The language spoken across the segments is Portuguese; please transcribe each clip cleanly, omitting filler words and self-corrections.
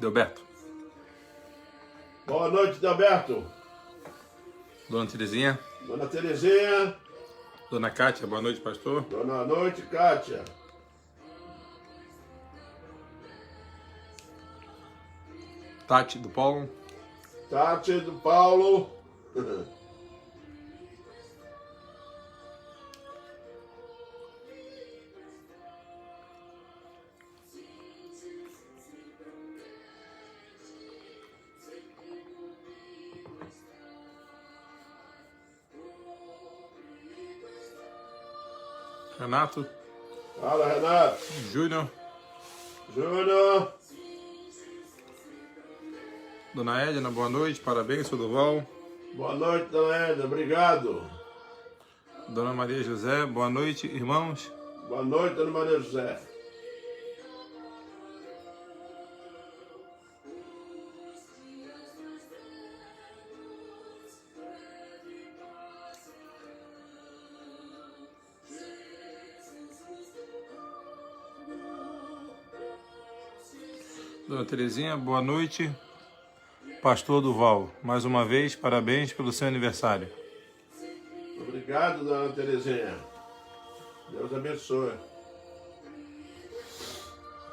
Delberto. Boa noite, Delberto. Dona Terezinha. Dona Terezinha. Dona Kátia, boa noite, pastor. Boa noite, Kátia. Tati do Paulo. Tati do Paulo. Renato. Fala, Renato. Júnior. Júnior. Dona Edna, boa noite, parabéns, sou Duval. Boa noite, Dona Edna, obrigado. Dona Maria José, boa noite, irmãos. Boa noite, Dona Maria José. Dona Terezinha, boa noite. Pastor Duval, mais uma vez, parabéns pelo seu aniversário. Obrigado, Dona Terezinha. Deus abençoe.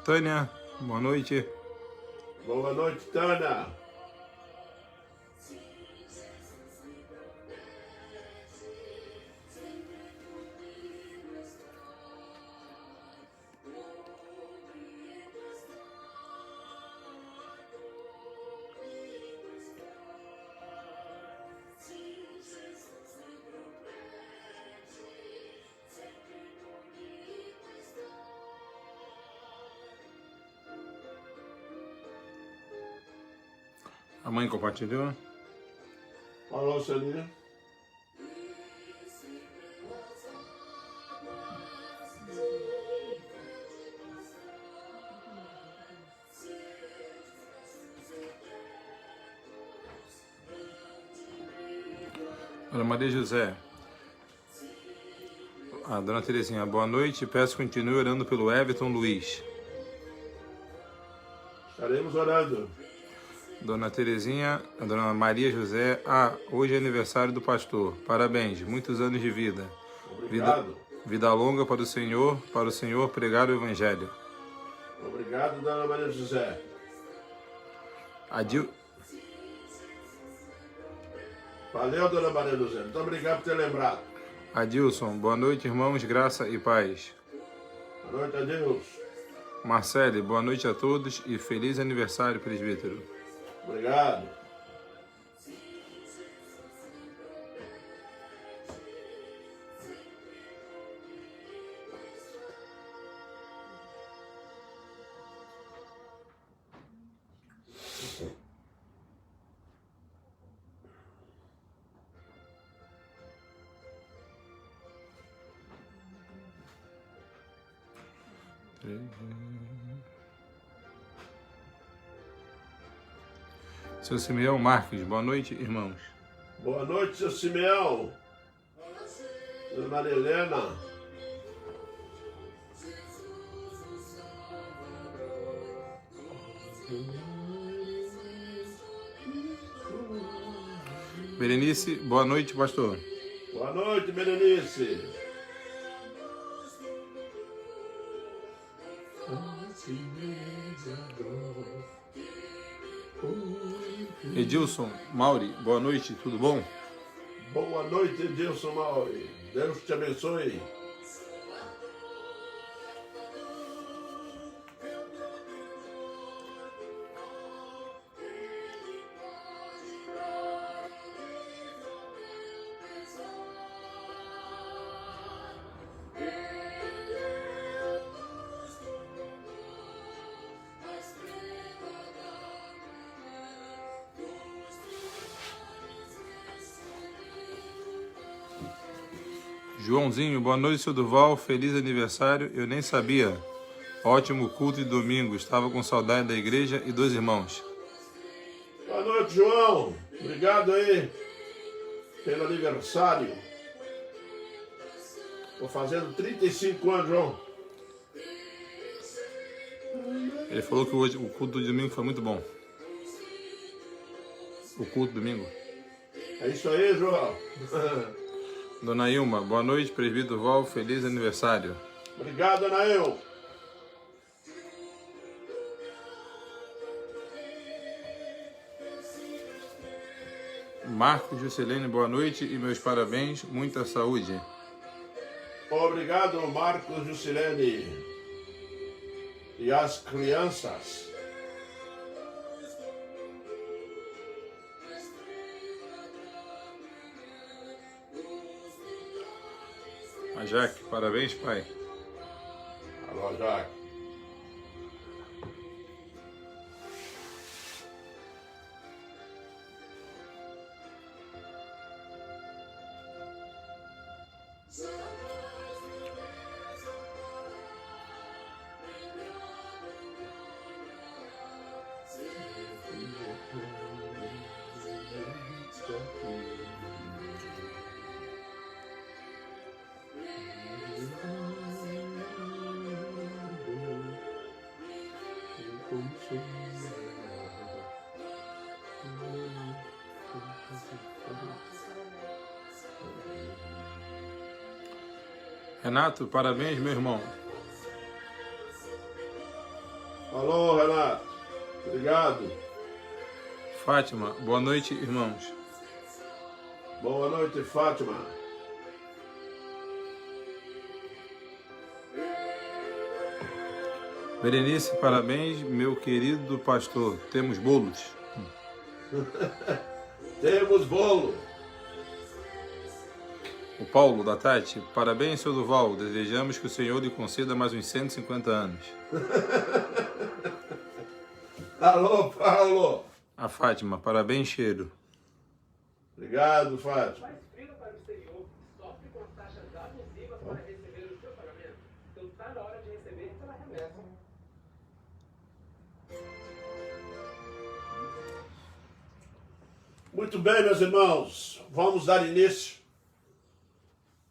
Tânia, boa noite. Boa noite, Tânia. A mãe compartilhou. Falou, Celinha. Dona Maria José. A Dona Terezinha, boa noite. Peço que continue orando pelo Everton Luiz. Estaremos orando. Dona Terezinha, a Dona Maria José, hoje é aniversário do pastor. Parabéns, muitos anos de vida. Obrigado. Vida longa para o Senhor pregar o Evangelho. Obrigado, Dona Maria José. Valeu, Dona Maria José. Muito obrigado por ter lembrado. Adilson, boa noite, irmãos, graça e paz. Boa noite, Adilson. Marcele, boa noite a todos e feliz aniversário, presbítero. Obrigado. Seu Simeão Marques, boa noite, irmãos. Boa noite, seu Simeão. Dona Maria Helena. Berenice, boa noite, pastor. Boa noite, Berenice. Edilson Mauri, boa noite, tudo bom? Boa noite, Edilson Mauri. Deus te abençoe. Joãozinho, boa noite, seu Duval, feliz aniversário, eu nem sabia. Ótimo culto de domingo, estava com saudade da igreja e dos irmãos. Boa noite, João. Obrigado aí pelo aniversário. Estou fazendo 35 anos, João. Ele falou que hoje o culto do domingo foi muito bom. O culto do domingo. É isso aí, João. Dona Ilma, boa noite, presbítero Val, feliz aniversário. Obrigado, Anael. Marcos Juscelene, boa noite e meus parabéns, muita saúde. Obrigado, Marcos Juscelene. E as crianças. A Jaque, parabéns, pai. Alô, Jaque. Renato, parabéns, meu irmão. Alô, Renato. Obrigado. Fátima, boa noite, irmãos. Boa noite, Fátima. Berenice, parabéns, meu querido pastor. Temos bolos? Temos bolo. O Paulo, da Tati, parabéns, seu Duval. Desejamos que o Senhor lhe conceda mais uns 150 anos. Alô, Paulo. A Fátima, parabéns, cheiro. Obrigado, Fátima. Mas filho para o Senhor, sofre com as taxas abusivas para receber o seu pagamento. Então está na hora de receber pela remessa. Muito bem, meus irmãos. Vamos dar início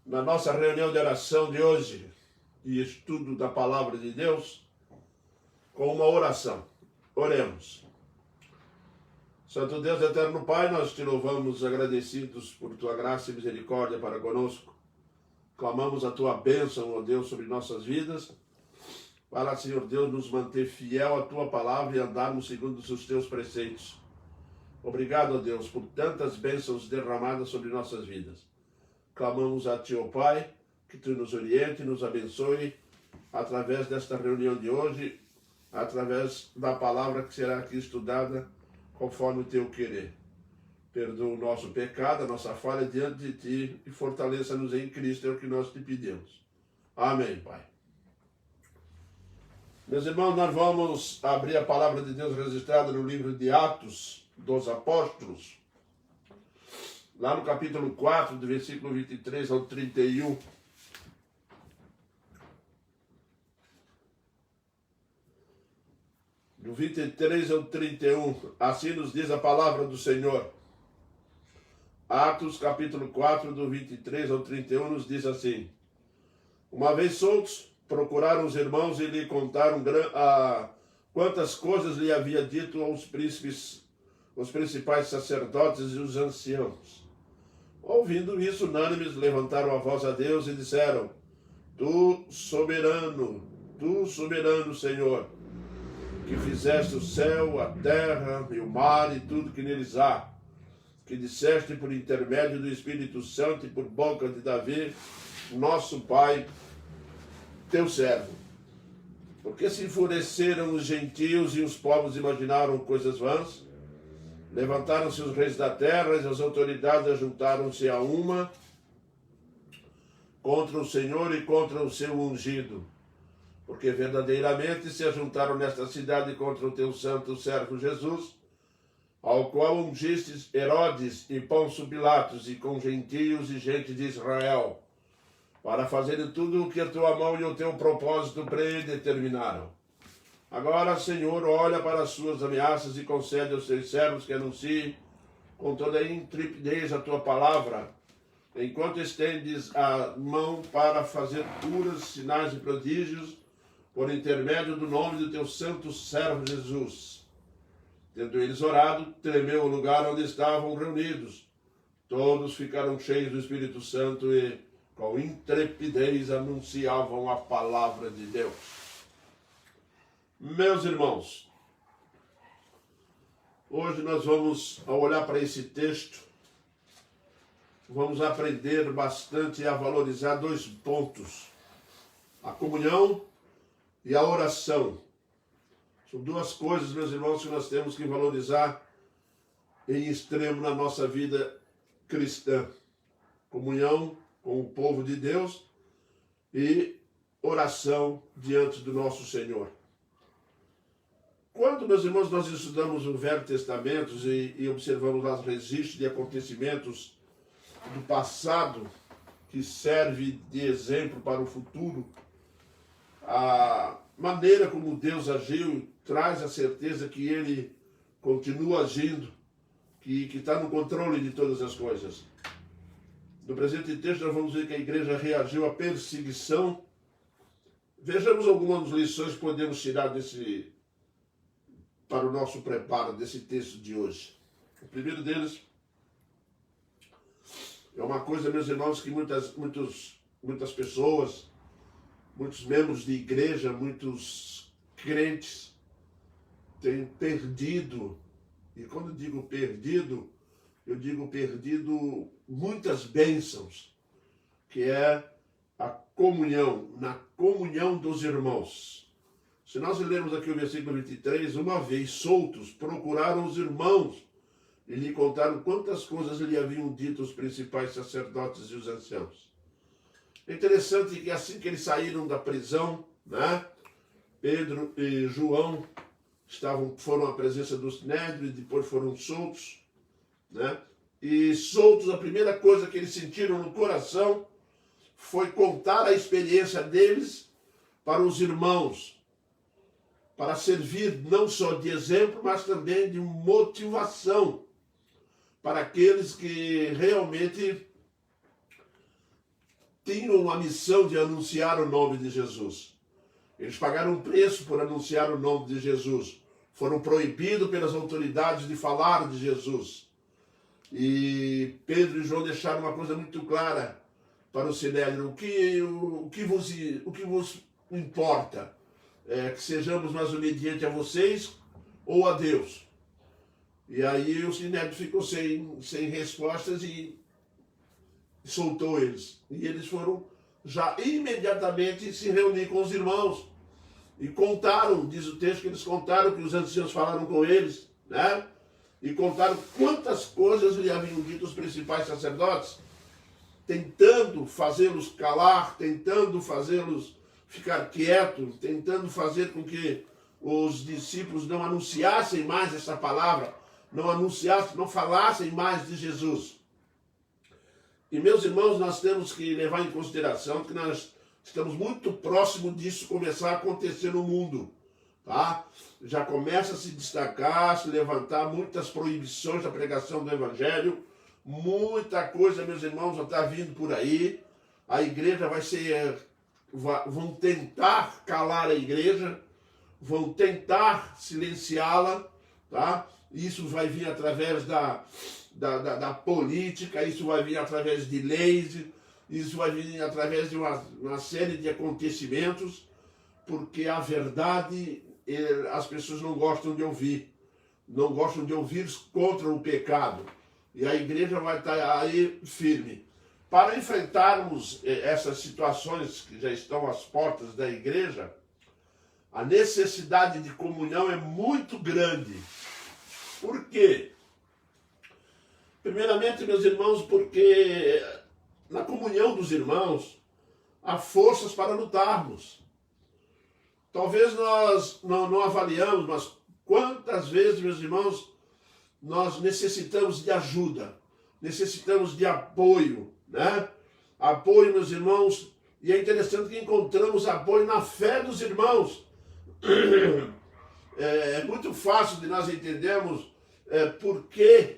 na nossa reunião de oração de hoje e estudo da palavra de Deus com uma oração. Oremos. Santo Deus, eterno Pai, nós te louvamos agradecidos por tua graça e misericórdia para conosco. Clamamos a tua bênção, ó Deus, sobre nossas vidas, para, Senhor Deus, nos manter fiel à tua palavra e andarmos segundo os teus preceitos. Obrigado, ó Deus, por tantas bênçãos derramadas sobre nossas vidas. Clamamos a ti, ó Pai, que tu nos oriente, nos abençoe, através desta reunião de hoje, através da palavra que será aqui estudada, conforme o teu querer. Perdoa o nosso pecado, a nossa falha diante de ti e fortaleça-nos em Cristo, é o que nós te pedimos. Amém, Pai. Meus irmãos, nós vamos abrir a palavra de Deus registrada no livro de Atos dos Apóstolos, lá no capítulo 4, do versículo 23 ao 31. Do 23 ao 31, assim nos diz a palavra do Senhor. Atos, capítulo 4, do 23 ao 31, nos diz assim: Uma vez soltos, procuraram os irmãos e lhe contaram quantas coisas lhe havia dito aos príncipes, os principais sacerdotes e os anciãos. Ouvindo isso, unânimes levantaram a voz a Deus e disseram: Tu soberano, Senhor, que fizeste o céu, a terra e o mar e tudo que neles há, que disseste por intermédio do Espírito Santo e por boca de Davi, nosso pai, teu servo. Porque se enfureceram os gentios e os povos imaginaram coisas vãs, levantaram-se os reis da terra e as autoridades juntaram-se a uma contra o Senhor e contra o seu ungido. Porque verdadeiramente se ajuntaram nesta cidade contra o teu santo servo Jesus, ao qual ungistes Herodes e Pôncio Pilatos, e com gentios e gente de Israel, para fazerem tudo o que a tua mão e o teu propósito predeterminaram. Agora, Senhor, olha para as suas ameaças e concede aos teus servos que anunciem com toda a intrepidez a tua palavra, enquanto estendes a mão para fazer curas, sinais e prodígios, por intermédio do nome do teu santo servo Jesus. Tendo eles orado, tremeu o lugar onde estavam reunidos. Todos ficaram cheios do Espírito Santo e, com intrepidez, anunciavam a palavra de Deus. Meus irmãos, hoje nós vamos, ao olhar para esse texto, vamos aprender bastante a valorizar 2 pontos: a comunhão e a oração. São 2 coisas, meus irmãos, que nós temos que valorizar em extremo na nossa vida cristã. Comunhão com o povo de Deus e oração diante do nosso Senhor. Quando, meus irmãos, nós estudamos o Velho Testamento e observamos os registros de acontecimentos do passado que serve de exemplo para o futuro, a maneira como Deus agiu traz a certeza que Ele continua agindo, que está no controle de todas as coisas. No presente texto nós vamos ver que a igreja reagiu à perseguição. Vejamos algumas lições que podemos tirar para o nosso preparo desse texto de hoje. O primeiro deles é uma coisa, meus irmãos, que muitas pessoas, muitos membros de igreja, muitos crentes têm perdido. E quando digo perdido, eu digo perdido muitas bênçãos, que é a comunhão, na comunhão dos irmãos. Se nós lermos aqui o versículo 23, uma vez soltos, procuraram os irmãos e lhe contaram quantas coisas lhe haviam dito os principais sacerdotes e os anciãos. É interessante que assim que eles saíram da prisão, né, Pedro e João foram à presença do Sinédrio e depois foram soltos, né? E soltos, a primeira coisa que eles sentiram no coração foi contar a experiência deles para os irmãos, para servir não só de exemplo, mas também de motivação para aqueles que realmente tinham a missão de anunciar o nome de Jesus. Eles pagaram um preço por anunciar o nome de Jesus. Foram proibidos pelas autoridades de falar de Jesus. E Pedro e João deixaram uma coisa muito clara para o Sinédrio. O que vos importa? É que sejamos mais obedientes a vocês ou a Deus? E aí o Sinédrio ficou sem respostas e soltou eles. E eles foram já imediatamente se reunir com os irmãos. E contaram, diz o texto, que eles contaram que os anciãos falaram com eles, né? E contaram quantas coisas lhe haviam dito os principais sacerdotes, tentando fazê-los calar, tentando fazê-los ficar quietos, tentando fazer com que os discípulos não anunciassem mais essa palavra, não falassem mais de Jesus. E, meus irmãos, nós temos que levar em consideração que nós estamos muito próximos disso começar a acontecer no mundo, tá? Já começa a se destacar, a se levantar muitas proibições da pregação do Evangelho, muita coisa, meus irmãos, já está vindo por aí. A igreja vão tentar calar a igreja, vão tentar silenciá-la, tá? Isso vai vir através da política, isso vai vir através de leis, isso vai vir através de uma série de acontecimentos, porque a verdade as pessoas não gostam de ouvir, não gostam de ouvir contra o pecado. E a igreja vai estar aí firme. Para enfrentarmos essas situações que já estão às portas da igreja, a necessidade de comunhão é muito grande. Por quê? Primeiramente, meus irmãos, porque na comunhão dos irmãos há forças para lutarmos. Talvez nós não avaliamos, mas quantas vezes, meus irmãos, nós necessitamos de ajuda, necessitamos de apoio, né? Apoio, meus irmãos, e é interessante que encontramos apoio na fé dos irmãos. É muito fácil de nós entendermos por que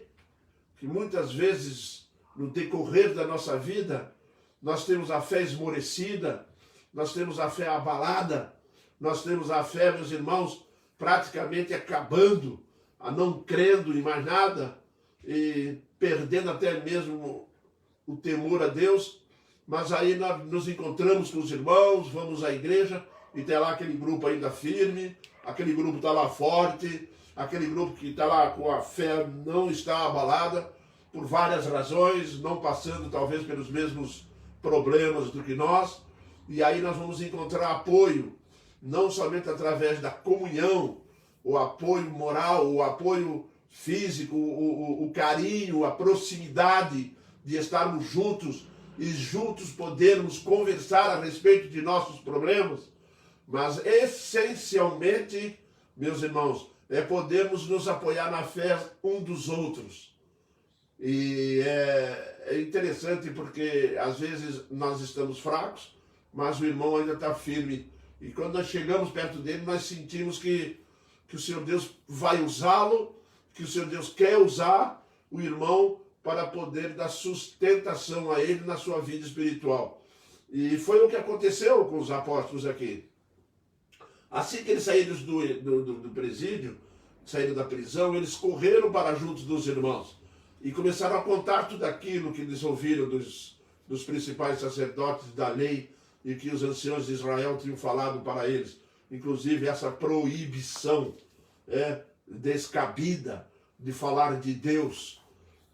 muitas vezes, no decorrer da nossa vida, nós temos a fé esmorecida, nós temos a fé abalada, nós temos a fé, meus irmãos, praticamente acabando, a não crendo em mais nada e perdendo até mesmo o temor a Deus. Mas aí nós nos encontramos com os irmãos, vamos à igreja e tem lá aquele grupo ainda firme, aquele grupo está lá forte, aquele grupo que está lá com a fé não está abalada por várias razões, não passando talvez pelos mesmos problemas do que nós. E aí nós vamos encontrar apoio, não somente através da comunhão, o apoio moral, o apoio físico, o carinho, a proximidade de estarmos juntos e juntos podermos conversar a respeito de nossos problemas, mas essencialmente, meus irmãos, é podermos nos apoiar na fé um dos outros. E é interessante porque às vezes nós estamos fracos, mas o irmão ainda está firme. E quando nós chegamos perto dele, nós sentimos que o Senhor Deus vai usá-lo, que o Senhor Deus quer usar o irmão para poder dar sustentação a ele na sua vida espiritual. E foi o que aconteceu com os apóstolos aqui. Assim que eles saíram do presídio, saíram da prisão, eles correram para junto dos irmãos e começaram a contar tudo aquilo que eles ouviram dos principais sacerdotes da lei e que os anciãos de Israel tinham falado para eles. Inclusive essa proibição descabida de falar de Deus.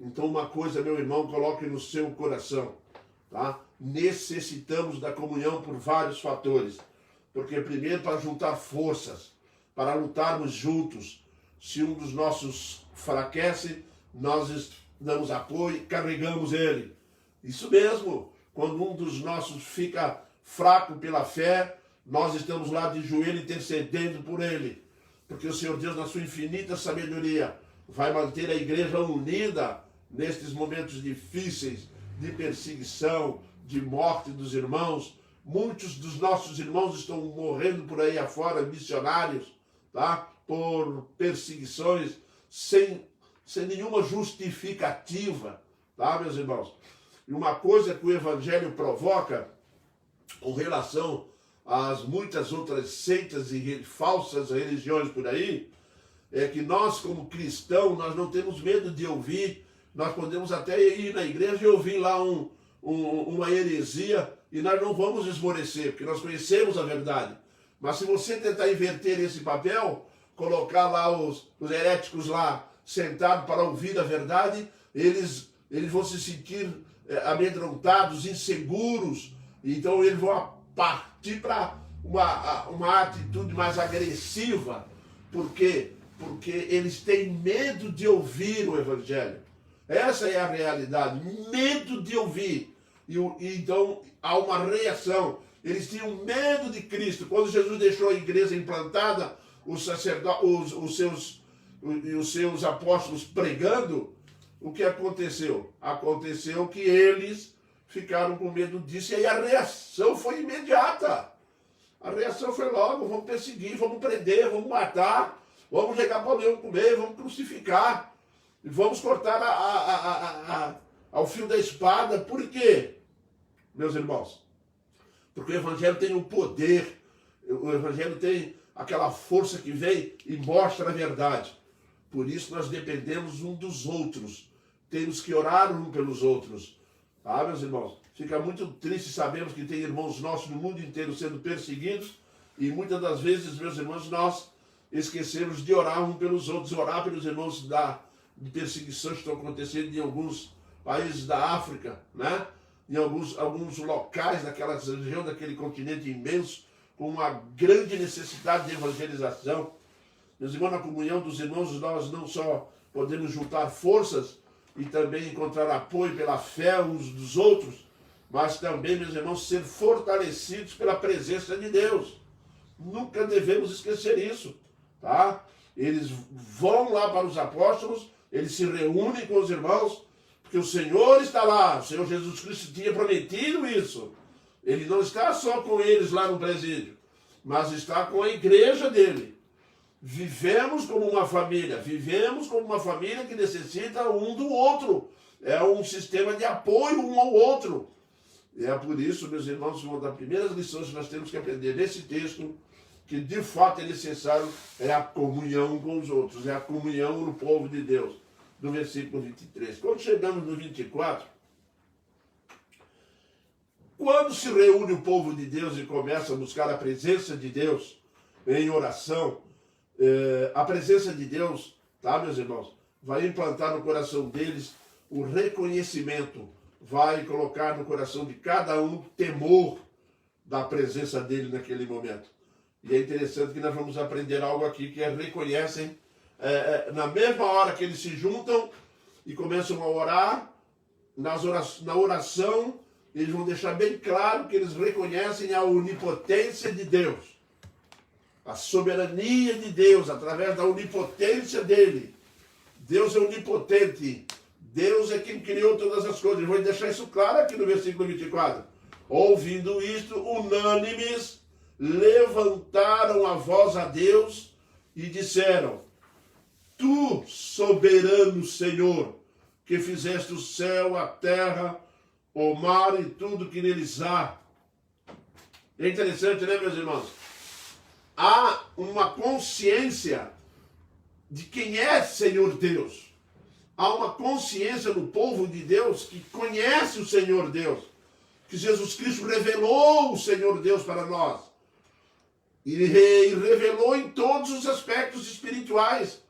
Então uma coisa, meu irmão, coloque no seu coração, tá? Necessitamos da comunhão por vários fatores. Porque primeiro para juntar forças, para lutarmos juntos. Se um dos nossos fraquece, nós damos apoio e carregamos ele. Isso mesmo, quando um dos nossos fica fraco pela fé, nós estamos lá de joelho intercedendo por ele. Porque o Senhor Deus, na sua infinita sabedoria, vai manter a igreja unida nestes momentos difíceis de perseguição, de morte dos irmãos. Muitos dos nossos irmãos estão morrendo por aí afora, missionários, tá? Por perseguições, sem nenhuma justificativa, tá, meus irmãos? E uma coisa que o Evangelho provoca com relação às muitas outras seitas e falsas religiões por aí, é que nós, como cristãos, nós não temos medo de ouvir. Nós podemos até ir na igreja e ouvir lá uma heresia e nós não vamos esmorecer, porque nós conhecemos a verdade. Mas se você tentar inverter esse papel, colocar lá os heréticos lá sentados para ouvir a verdade, eles vão se sentir amedrontados, inseguros, então eles vão partir para uma atitude mais agressiva. Por quê? Porque eles têm medo de ouvir o Evangelho. Essa é a realidade, medo de ouvir. E então há uma reação. Eles tinham medo de Cristo. Quando Jesus deixou a igreja implantada, os sacerdotes, os seus apóstolos pregando, o que aconteceu? Aconteceu que eles ficaram com medo disso, e aí a reação foi imediata. A reação foi logo: vamos perseguir, vamos prender, vamos matar, vamos jogar para o leão comer, vamos crucificar, e vamos cortar ao fio da espada. Por quê, meus irmãos? Porque o Evangelho tem um poder, o Evangelho tem aquela força que vem e mostra a verdade. Por isso nós dependemos um dos outros, temos que orar um pelos outros. Ah, meus irmãos, fica muito triste sabermos que tem irmãos nossos no mundo inteiro sendo perseguidos, e muitas das vezes, meus irmãos, nós esquecemos de orar um pelos outros, orar pelos irmãos de perseguição que estão acontecendo em alguns países da África, né? Em alguns locais daquela região, daquele continente imenso, com uma grande necessidade de evangelização. Meus irmãos, na comunhão dos irmãos, nós não só podemos juntar forças e também encontrar apoio pela fé uns dos outros, mas também, meus irmãos, ser fortalecidos pela presença de Deus. Nunca devemos esquecer isso, tá? Eles vão lá para os apóstolos, eles se reúnem com os irmãos, porque o Senhor está lá, o Senhor Jesus Cristo tinha prometido isso. Ele não está só com eles lá no presídio, mas está com a igreja dele. Vivemos como uma família que necessita um do outro. É um sistema de apoio um ao outro. E é por isso, meus irmãos, uma das primeiras lições que nós temos que aprender nesse texto que de fato é necessário é a comunhão com os outros, é a comunhão no povo de Deus, do versículo 23. Quando chegamos no 24, quando se reúne o povo de Deus e começa a buscar a presença de Deus em oração, a presença de Deus, tá, meus irmãos, vai implantar no coração deles o reconhecimento, vai colocar no coração de cada um temor da presença dele naquele momento. E é interessante que nós vamos aprender algo aqui, que reconhecem, na mesma hora que eles se juntam e começam a orar, na oração, eles vão deixar bem claro que eles reconhecem a onipotência de Deus, a soberania de Deus, através da onipotência dele. Deus é onipotente, Deus é quem criou todas as coisas. Vou deixar isso claro aqui no versículo 24. Ouvindo isto, unânimes, levantaram a voz a Deus e disseram: Tu, soberano Senhor, que fizeste o céu, a terra, o mar e tudo que neles há. É interessante, né, meus irmãos? Há uma consciência de quem é Senhor Deus. Há uma consciência no povo de Deus que conhece o Senhor Deus, que Jesus Cristo revelou o Senhor Deus para nós. E revelou em todos os aspectos espirituais.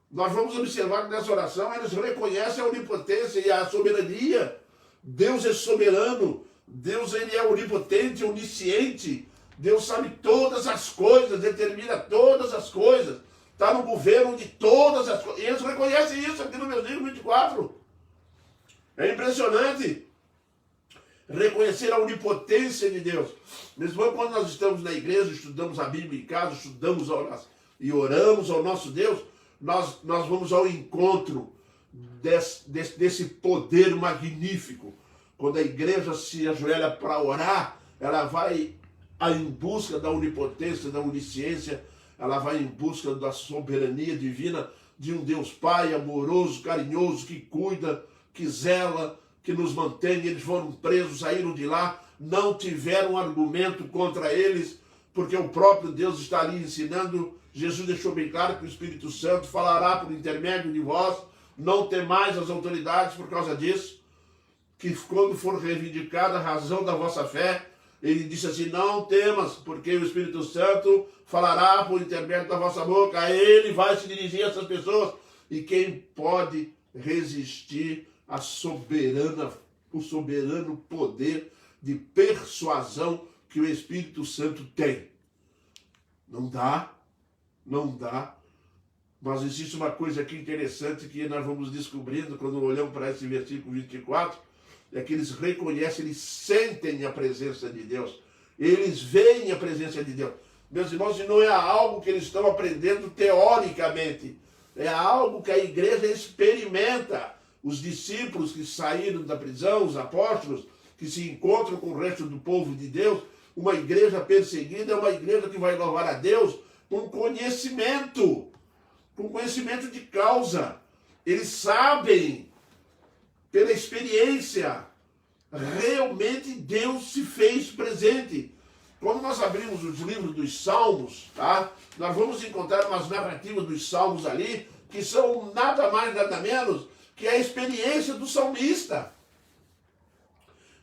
Nós vamos observar que nessa oração eles reconhecem a onipotência e a soberania. Deus é soberano, Deus ele é onipotente, onisciente. Deus sabe todas as coisas, determina todas as coisas. Está no governo de todas as coisas. E eles reconhecem isso aqui no versículo 24. É impressionante reconhecer a onipotência de Deus. Mesmo quando nós estamos na igreja, estudamos a Bíblia em casa, estudamos e oramos ao nosso Deus, nós vamos ao encontro desse poder magnífico. Quando a igreja se ajoelha para orar, ela vai em busca da onipotência, da onisciência, ela vai em busca da soberania divina de um Deus Pai amoroso, carinhoso, que cuida, que zela, que nos mantém. Eles foram presos, saíram de lá, não tiveram argumento contra eles, porque o próprio Deus está ali ensinando. Jesus deixou bem claro que o Espírito Santo falará por intermédio de vós, não temais as autoridades por causa disso, que quando for reivindicada a razão da vossa fé, ele disse assim: não temas, porque o Espírito Santo falará por intermédio da vossa boca, ele vai se dirigir a essas pessoas. E quem pode resistir o soberano poder de persuasão que o Espírito Santo tem? Não dá, não dá. Mas existe uma coisa aqui interessante que nós vamos descobrindo quando olhamos para esse versículo 24, é que eles reconhecem, eles sentem a presença de Deus, eles veem a presença de Deus. Meus irmãos, e não é algo que eles estão aprendendo teoricamente, é algo que a igreja experimenta. Os discípulos que saíram da prisão, os apóstolos, que se encontram com o resto do povo de Deus, uma igreja perseguida é uma igreja que vai louvar a Deus com conhecimento de causa. Eles sabem, pela experiência, realmente Deus se fez presente. Quando nós abrimos os livros dos Salmos, tá? Nós vamos encontrar umas narrativas dos Salmos ali, que são nada mais, nada menos, que a experiência do salmista.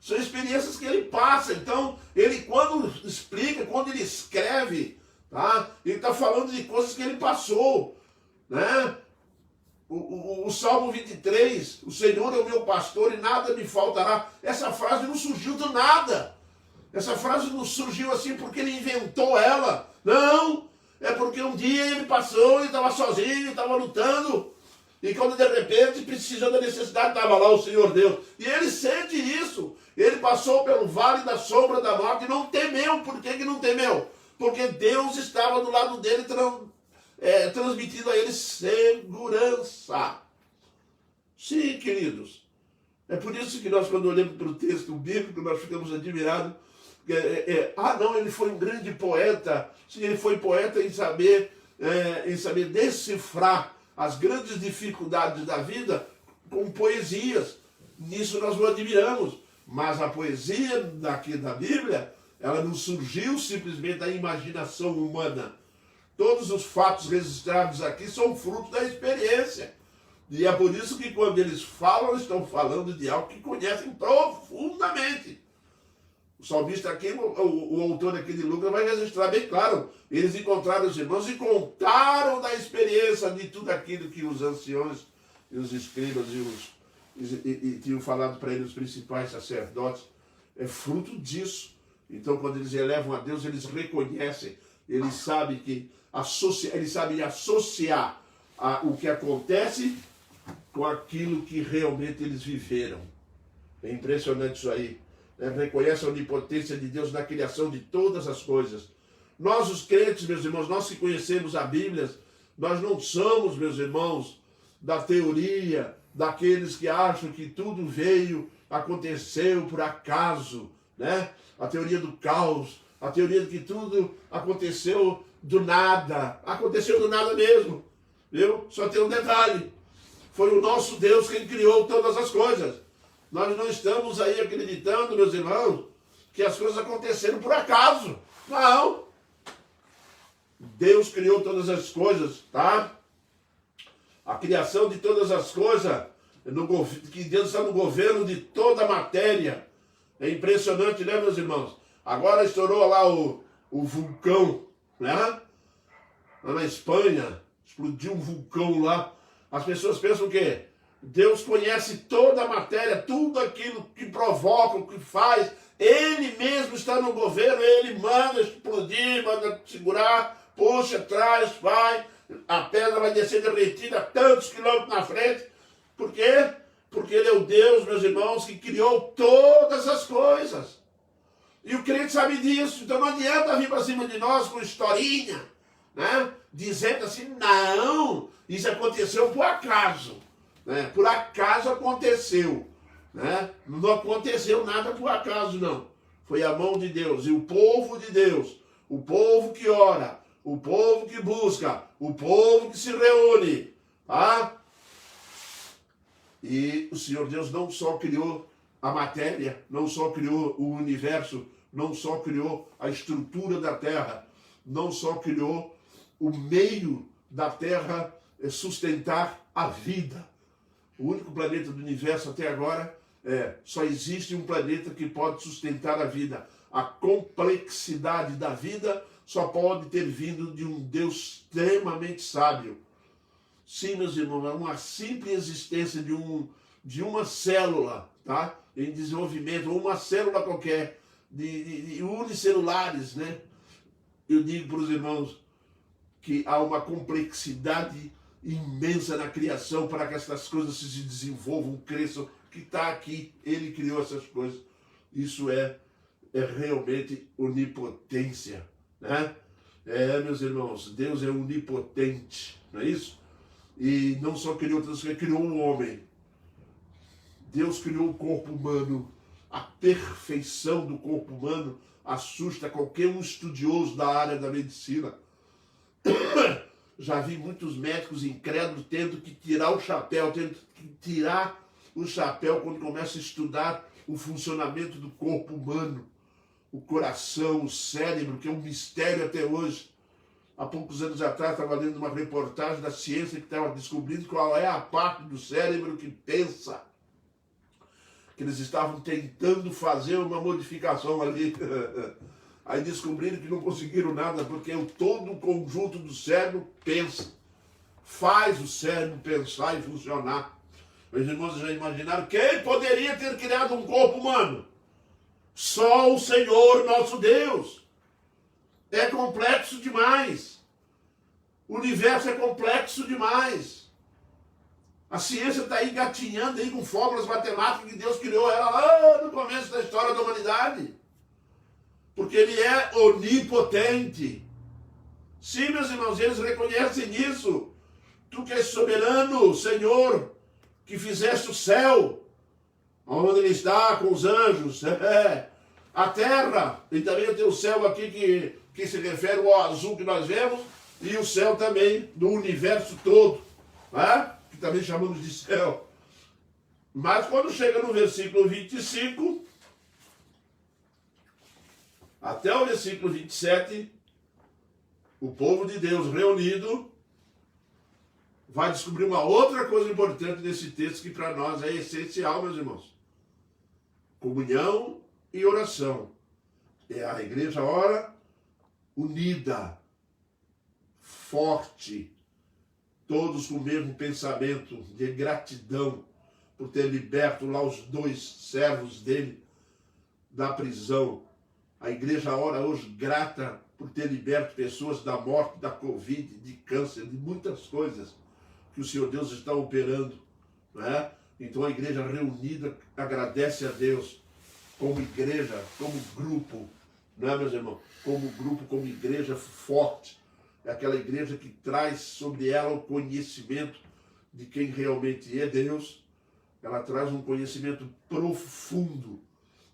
São experiências que ele passa. Então, ele quando explica, quando ele escreve, tá? Ele está falando de coisas que ele passou, né? O Salmo 23, o Senhor é o meu pastor e nada me faltará. Essa frase não surgiu do nada. Essa frase não surgiu assim porque ele inventou ela. Não, é porque um dia ele passou e estava sozinho, estava lutando. E quando de repente precisou da necessidade, estava lá o Senhor Deus. E ele sente isso. Ele passou pelo vale da sombra da morte e não temeu. Por que não temeu? Porque Deus estava do lado dele, transmitindo a ele segurança. Sim, queridos. É por isso que nós, quando olhamos para o texto bíblico, nós ficamos admirados. Não, ele foi um grande poeta. Sim, ele foi poeta em saber decifrar as grandes dificuldades da vida com poesias. Nisso nós o admiramos. Mas a poesia daqui da Bíblia, Ela não surgiu simplesmente da imaginação humana. Todos os fatos registrados aqui são fruto da experiência. E é por isso que quando eles falam, eles estão falando de algo que conhecem profundamente. O salmista aqui, o autor aqui de Lucas vai registrar bem claro. Eles encontraram os irmãos e contaram da experiência de tudo aquilo que os anciões e os escribas e tinham falado para eles, os principais sacerdotes. É fruto disso. Então, quando eles elevam a Deus, eles reconhecem, eles sabem associar o que acontece com aquilo que realmente eles viveram. É impressionante isso aí. Reconhece a onipotência de Deus na criação de todas as coisas. Nós, os crentes, meus irmãos, nós que conhecemos a Bíblia, nós não somos, meus irmãos, da teoria, daqueles que acham que tudo aconteceu por acaso, né? A teoria do caos, a teoria de que tudo aconteceu do nada. Aconteceu do nada mesmo, viu? Só tem um detalhe. Foi o nosso Deus quem criou todas as coisas. Nós não estamos aí acreditando, meus irmãos, que as coisas aconteceram por acaso. Não. Deus criou todas as coisas, tá? A criação de todas as coisas, que Deus está no governo de toda a matéria. É impressionante, né, meus irmãos? Agora estourou lá o vulcão, né? Lá na Espanha, explodiu um vulcão lá. As pessoas pensam o quê? Deus conhece toda a matéria, tudo aquilo que provoca, o que faz. Ele mesmo está no governo, ele manda explodir, manda segurar, puxa, traz, vai. A pedra vai descer derretida tantos quilômetros na frente. Por quê? Porque ele é o Deus, meus irmãos, que criou todas as coisas. E o crente sabe disso. Então não adianta vir para cima de nós com historinha, né? Dizendo assim, não, isso aconteceu por acaso. Né? Por acaso aconteceu. Né? Não aconteceu nada por acaso, não. Foi a mão de Deus. E o povo de Deus, o povo que ora, o povo que busca, o povo que se reúne, tá? E o Senhor Deus não só criou a matéria, não só criou o universo, não só criou a estrutura da terra, não só criou o meio da terra sustentar a vida. O único planeta do universo até agora, só existe um planeta que pode sustentar a vida. A complexidade da vida só pode ter vindo de um Deus extremamente sábio. Sim, meus irmãos, uma simples existência de uma célula, tá? Em desenvolvimento, ou uma célula qualquer, de unicelulares, né? Eu digo para os irmãos que há uma complexidade imensa na criação para que essas coisas se desenvolvam, cresçam, que está aqui. Ele criou essas coisas. Isso é realmente onipotência, né? Meus irmãos, Deus é onipotente, não é isso? E não só criou outras coisas, criou um homem. Deus criou o corpo humano. A perfeição do corpo humano assusta qualquer um estudioso da área da medicina. Já vi muitos médicos incrédulos tendo que tirar o chapéu, quando começa a estudar o funcionamento do corpo humano. O coração, o cérebro, que é um mistério até hoje. Há poucos anos atrás, estava lendo uma reportagem da ciência que estava descobrindo qual é a parte do cérebro que pensa. Que eles estavam tentando fazer uma modificação ali. Aí descobriram que não conseguiram nada, porque todo o conjunto do cérebro pensa. Faz o cérebro pensar e funcionar. Meus irmãos já imaginaram quem poderia ter criado um corpo humano? Só o Senhor nosso Deus. É complexo demais. O universo é complexo demais. A ciência está aí gatinhando aí com fórmulas matemáticas que Deus criou ela lá no começo da história da humanidade. Porque Ele é onipotente. Sim, meus irmãos, eles reconhecem isso. Tu que és soberano, Senhor, que fizeste o céu, onde Ele está com os anjos, a terra, e também tem o céu aqui que se refere ao azul que nós vemos, e o céu também do universo todo, que também chamamos de céu. Mas quando chega no versículo 25, Até o versículo 27, o povo de Deus reunido vai descobrir uma outra coisa importante nesse texto que para nós é essencial, meus irmãos. Comunhão e oração. É a igreja ora unida, forte, todos com o mesmo pensamento de gratidão por ter liberto lá os 2 servos dele da prisão. A igreja ora hoje grata por ter liberto pessoas da morte, da Covid, de câncer, de muitas coisas que o Senhor Deus está operando, né? Então a igreja reunida agradece a Deus como igreja, como grupo, né, meus irmãos? Como grupo, como igreja forte. É aquela igreja que traz sobre ela o conhecimento de quem realmente é Deus. Ela traz um conhecimento profundo,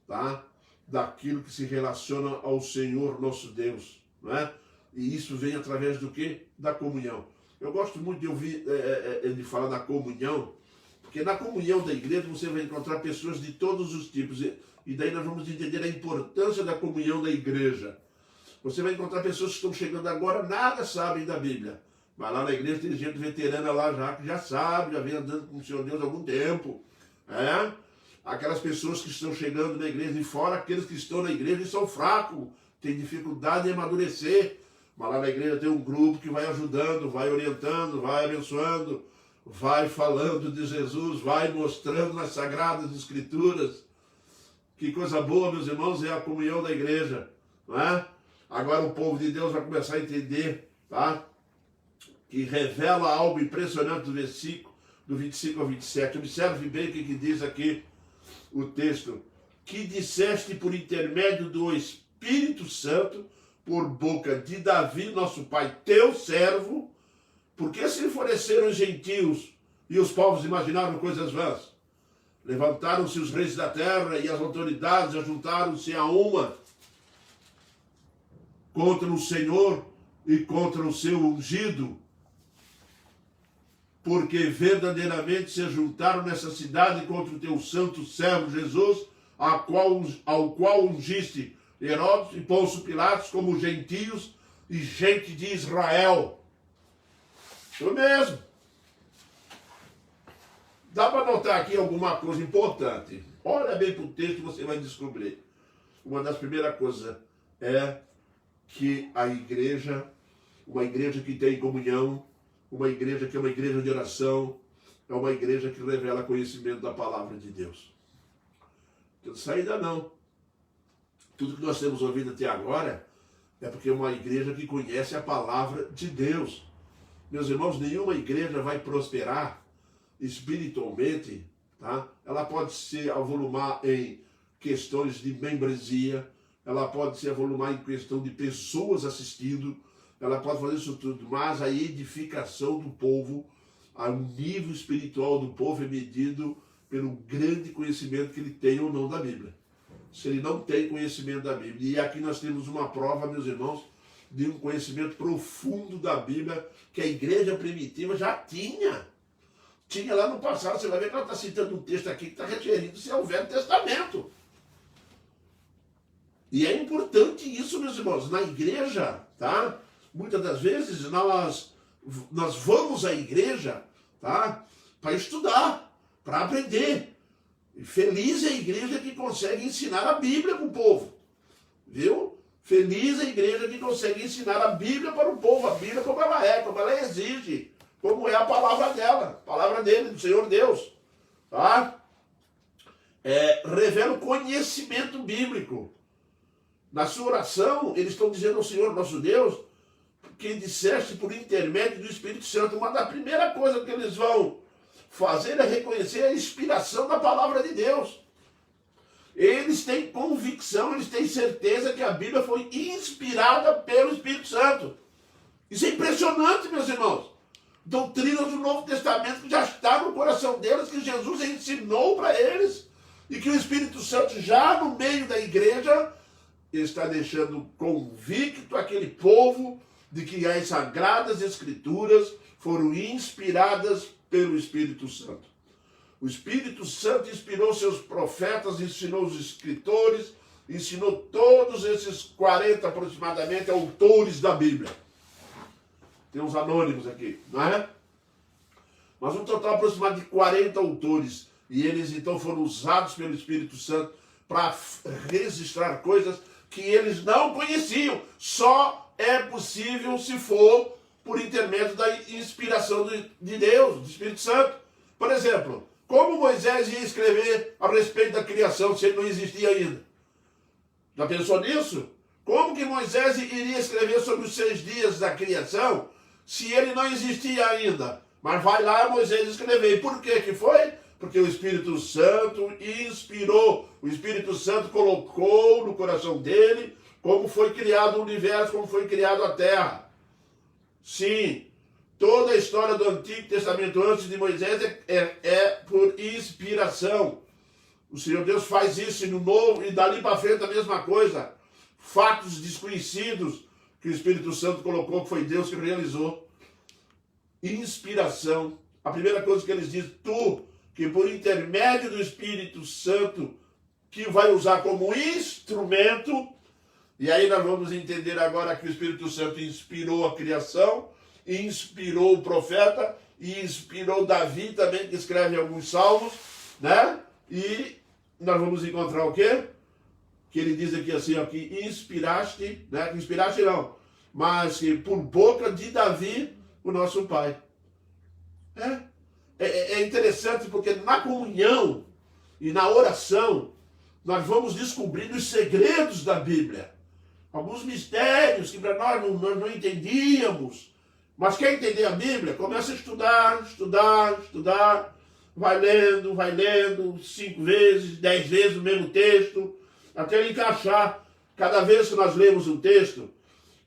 tá? Daquilo que se relaciona ao Senhor nosso Deus, né? E isso vem através do quê? Da comunhão. Eu gosto muito de ouvir ele falar da comunhão, porque na comunhão da igreja você vai encontrar pessoas de todos os tipos, e daí nós vamos entender a importância da comunhão da igreja. Você vai encontrar pessoas que estão chegando agora, nada sabem da Bíblia. Mas lá na igreja tem gente veterana lá já, que já sabe, já vem andando com o Senhor Deus há algum tempo. Aquelas pessoas que estão chegando na igreja de fora, aqueles que estão na igreja e são fracos, têm dificuldade em amadurecer. Mas lá na igreja tem um grupo que vai ajudando, vai orientando, vai abençoando, vai falando de Jesus, vai mostrando nas Sagradas Escrituras. Que coisa boa, meus irmãos, é a comunhão da igreja, não é? Agora o povo de Deus vai começar a entender, tá? Que revela algo impressionante do versículo, do 25 ao 27. Observe bem o que diz aqui o texto. Que disseste por intermédio do Espírito Santo, por boca de Davi, nosso pai, teu servo, porque se enfureceram os gentios e os povos imaginaram coisas vãs. Levantaram-se os reis da terra e as autoridades ajuntaram-se a uma contra o Senhor e contra o seu ungido, porque verdadeiramente se juntaram nessa cidade contra o teu santo servo Jesus, ao qual ungiste Herodes e Pôncio Pilatos como gentios e gente de Israel. Isso mesmo. Dá para notar aqui alguma coisa importante. Olha bem para o texto e você vai descobrir. Uma das primeiras coisas é que a igreja, uma igreja que tem comunhão, uma igreja que é uma igreja de oração, é uma igreja que revela conhecimento da palavra de Deus. Não tem saída não. Tudo que nós temos ouvido até agora é porque é uma igreja que conhece a palavra de Deus. Meus irmãos, nenhuma igreja vai prosperar espiritualmente, tá? Ela pode se avolumar em questões de membresia, ela pode se avolumar em questão de pessoas assistindo, ela pode fazer isso tudo, mas a edificação do povo, o nível espiritual do povo é medido pelo grande conhecimento que ele tem ou não da Bíblia. Se ele não tem conhecimento da Bíblia, e aqui nós temos uma prova, meus irmãos, de um conhecimento profundo da Bíblia que a igreja primitiva já tinha. Tinha lá no passado, você vai ver que ela está citando um texto aqui que está referindo-se ao Velho Testamento. E é importante isso, meus irmãos, na igreja, tá? Muitas das vezes nós vamos à igreja, tá? Para estudar, para aprender. E feliz é a igreja que consegue ensinar a Bíblia para o povo. Viu? Feliz é a igreja que consegue ensinar a Bíblia para o povo. A Bíblia como ela exige. Como é a palavra dela, a palavra dele, do Senhor Deus. Tá? Revela o conhecimento bíblico. Na sua oração, eles estão dizendo ao Senhor nosso Deus, que disseste por intermédio do Espírito Santo. Uma das primeiras coisas que eles vão fazer é reconhecer a inspiração da palavra de Deus. Eles têm convicção, eles têm certeza que a Bíblia foi inspirada pelo Espírito Santo. Isso é impressionante, meus irmãos. Doutrinas do Novo Testamento que já está no coração deles, que Jesus ensinou para eles, e que o Espírito Santo já no meio da igreja está deixando convicto aquele povo de que as Sagradas Escrituras foram inspiradas pelo Espírito Santo. O Espírito Santo inspirou seus profetas, ensinou os escritores, ensinou todos esses 40 aproximadamente autores da Bíblia. Tem uns anônimos aqui, não é? Mas um total aproximado de 40 autores. E eles então foram usados pelo Espírito Santo para registrar coisas que eles não conheciam. Só é possível se for por intermédio da inspiração de Deus, do Espírito Santo. Por exemplo, como Moisés ia escrever a respeito da criação se ele não existia ainda? Já pensou nisso? Como que Moisés iria escrever sobre os 6 dias da criação se ele não existia ainda? Mas vai lá Moisés escrever. E por que foi? Porque o Espírito Santo inspirou. O Espírito Santo colocou no coração dele como foi criado o universo, como foi criado a terra. Sim, toda a história do Antigo Testamento antes de Moisés é por inspiração. O Senhor Deus faz isso no Novo e dali para frente a mesma coisa. Fatos desconhecidos que o Espírito Santo colocou, que foi Deus que realizou. Inspiração. A primeira coisa que eles dizem, tu, que por intermédio do Espírito Santo, que vai usar como instrumento, e aí nós vamos entender agora que o Espírito Santo inspirou a criação, inspirou o profeta, e inspirou Davi também, que escreve alguns salmos, né? E nós vamos encontrar o quê? Que ele diz aqui assim, ó, que inspiraste, né? Inspiraste não, mas que por boca de Davi, o nosso pai. É interessante porque na comunhão e na oração nós vamos descobrindo os segredos da Bíblia. Alguns mistérios que para nós não entendíamos. Mas quer entender a Bíblia? Começa a estudar. Vai lendo 5 vezes, 10 vezes o mesmo texto, até ele encaixar. Cada vez que nós lemos um texto,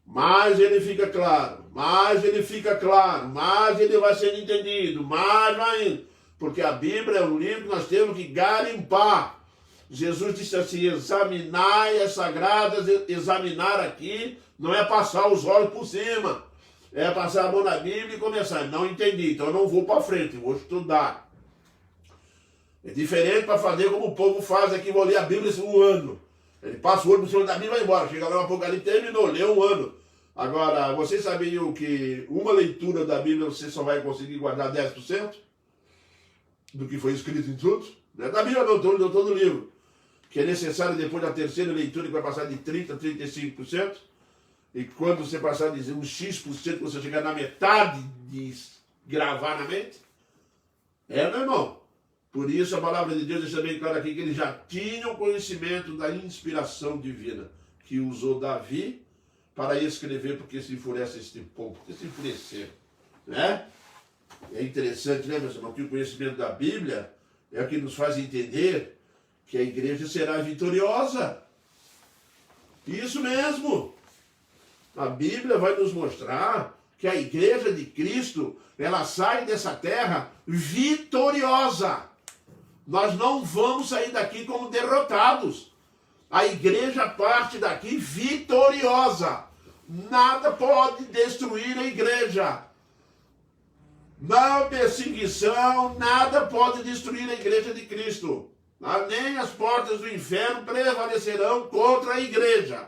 mais ele fica claro, mais ele vai sendo entendido, mais vai indo. Porque a Bíblia é um livro que nós temos que garimpar. Jesus disse assim, examinai as sagradas, examinar aqui não é passar os olhos por cima, é passar a mão na Bíblia e começar, não entendi, então eu não vou para frente, vou estudar. É diferente para fazer como o povo faz aqui, vou ler a Bíblia um ano. Ele passa o olho por cima da Bíblia e vai embora. Chega lá no Apocalipse, terminou, leu um ano. Agora, vocês sabiam que uma leitura da Bíblia você só vai conseguir guardar 10% do que foi escrito em tudo? Não é da Bíblia não, todo o livro. Que é necessário depois da terceira leitura que vai passar de 30% a 35%. E quando você passar de uns X%, você chegar na metade de gravar na mente. Meu irmão. Por isso a palavra de Deus deixa bem claro aqui que eles já tinham conhecimento da inspiração divina que usou Davi para escrever, porque se enfurece este povo, porque se enfurecer, né? É interessante, né, meus irmãos, que o conhecimento da Bíblia é o que nos faz entender que a igreja será vitoriosa. Isso mesmo. A Bíblia vai nos mostrar que a igreja de Cristo, ela sai dessa terra vitoriosa. Nós não vamos sair daqui como derrotados. A igreja parte daqui vitoriosa. Nada pode destruir a igreja. Na perseguição, nada pode destruir a igreja de Cristo. Nem as portas do inferno prevalecerão contra a igreja.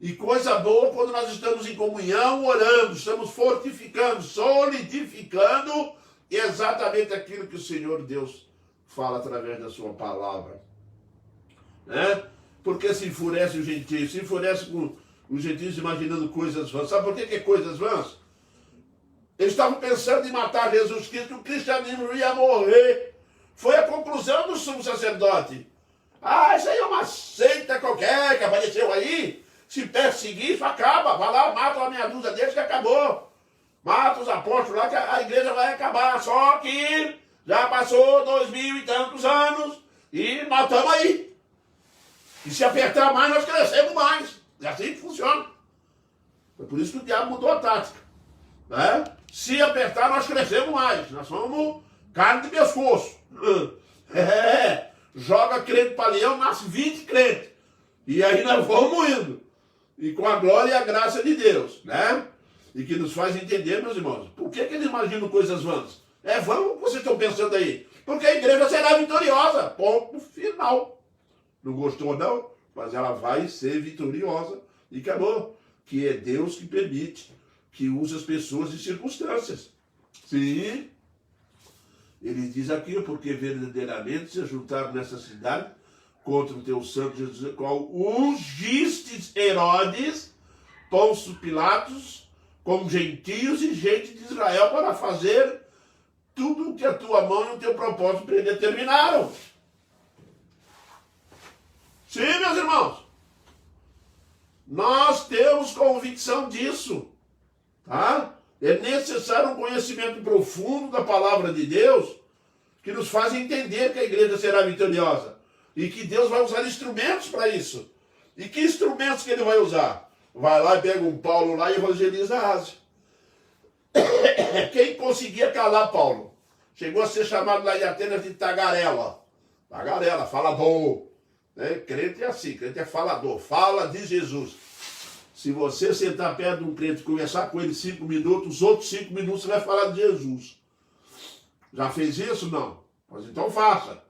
E coisa boa quando nós estamos em comunhão, orando, estamos fortificando, solidificando exatamente aquilo que o Senhor Deus fala através da sua palavra. Né? Porque se enfurece o gentio, se enfurece com os gentios imaginando coisas vãs. Sabe por que é coisas vãs? Eles estavam pensando em matar Jesus Cristo, que o cristianismo ia morrer. Foi a conclusão do sumo sacerdote. Isso aí é uma seita qualquer que apareceu aí. Se perseguir, isso acaba. Vai lá, mata uma meia dúzia deles que acabou. Mata os apóstolos lá que a igreja vai acabar. Só que já passou 2000 e tantos anos e nós estamos aí. E se apertar mais, nós crescemos mais. É assim que funciona. É por isso que o diabo mudou a tática. Né? Se apertar, nós crescemos mais. Nós somos carne de pescoço. Joga crente para leão, nasce 20 crentes. E aí nós vamos indo. E com a glória e a graça de Deus. Né? E que nos faz entender, meus irmãos, por que eles imaginam coisas vãs? É vão o que vocês estão pensando aí? Porque a igreja será vitoriosa. Ponto final. Não gostou, não? mas ela vai ser vitoriosa e acabou. Que é Deus que permite que use as pessoas e circunstâncias. Sim. Ele diz aqui, porque verdadeiramente se juntaram nessa cidade contra o teu santo Jesus, qual ungistes Herodes, Pôncio Pilatos, com gentios e gente de Israel para fazer tudo o que a tua mão e o teu propósito predeterminaram. Sim, meus irmãos. Nós temos convicção disso. Tá? É necessário um conhecimento profundo da palavra de Deus que nos faz entender que a igreja será vitoriosa e que Deus vai usar instrumentos para isso. E que instrumentos que ele vai usar? Vai lá e pega um Paulo lá e evangeliza a Ásia. Quem conseguia calar Paulo? Chegou a ser chamado lá em Atenas de tagarela. Tagarela, falador. Né? Crente é assim, crente é falador. Fala de Jesus. Se você sentar perto de um crente e conversar com ele 5 minutos, os outros 5 minutos você vai falar de Jesus. Já fez isso? Não. Pois então faça.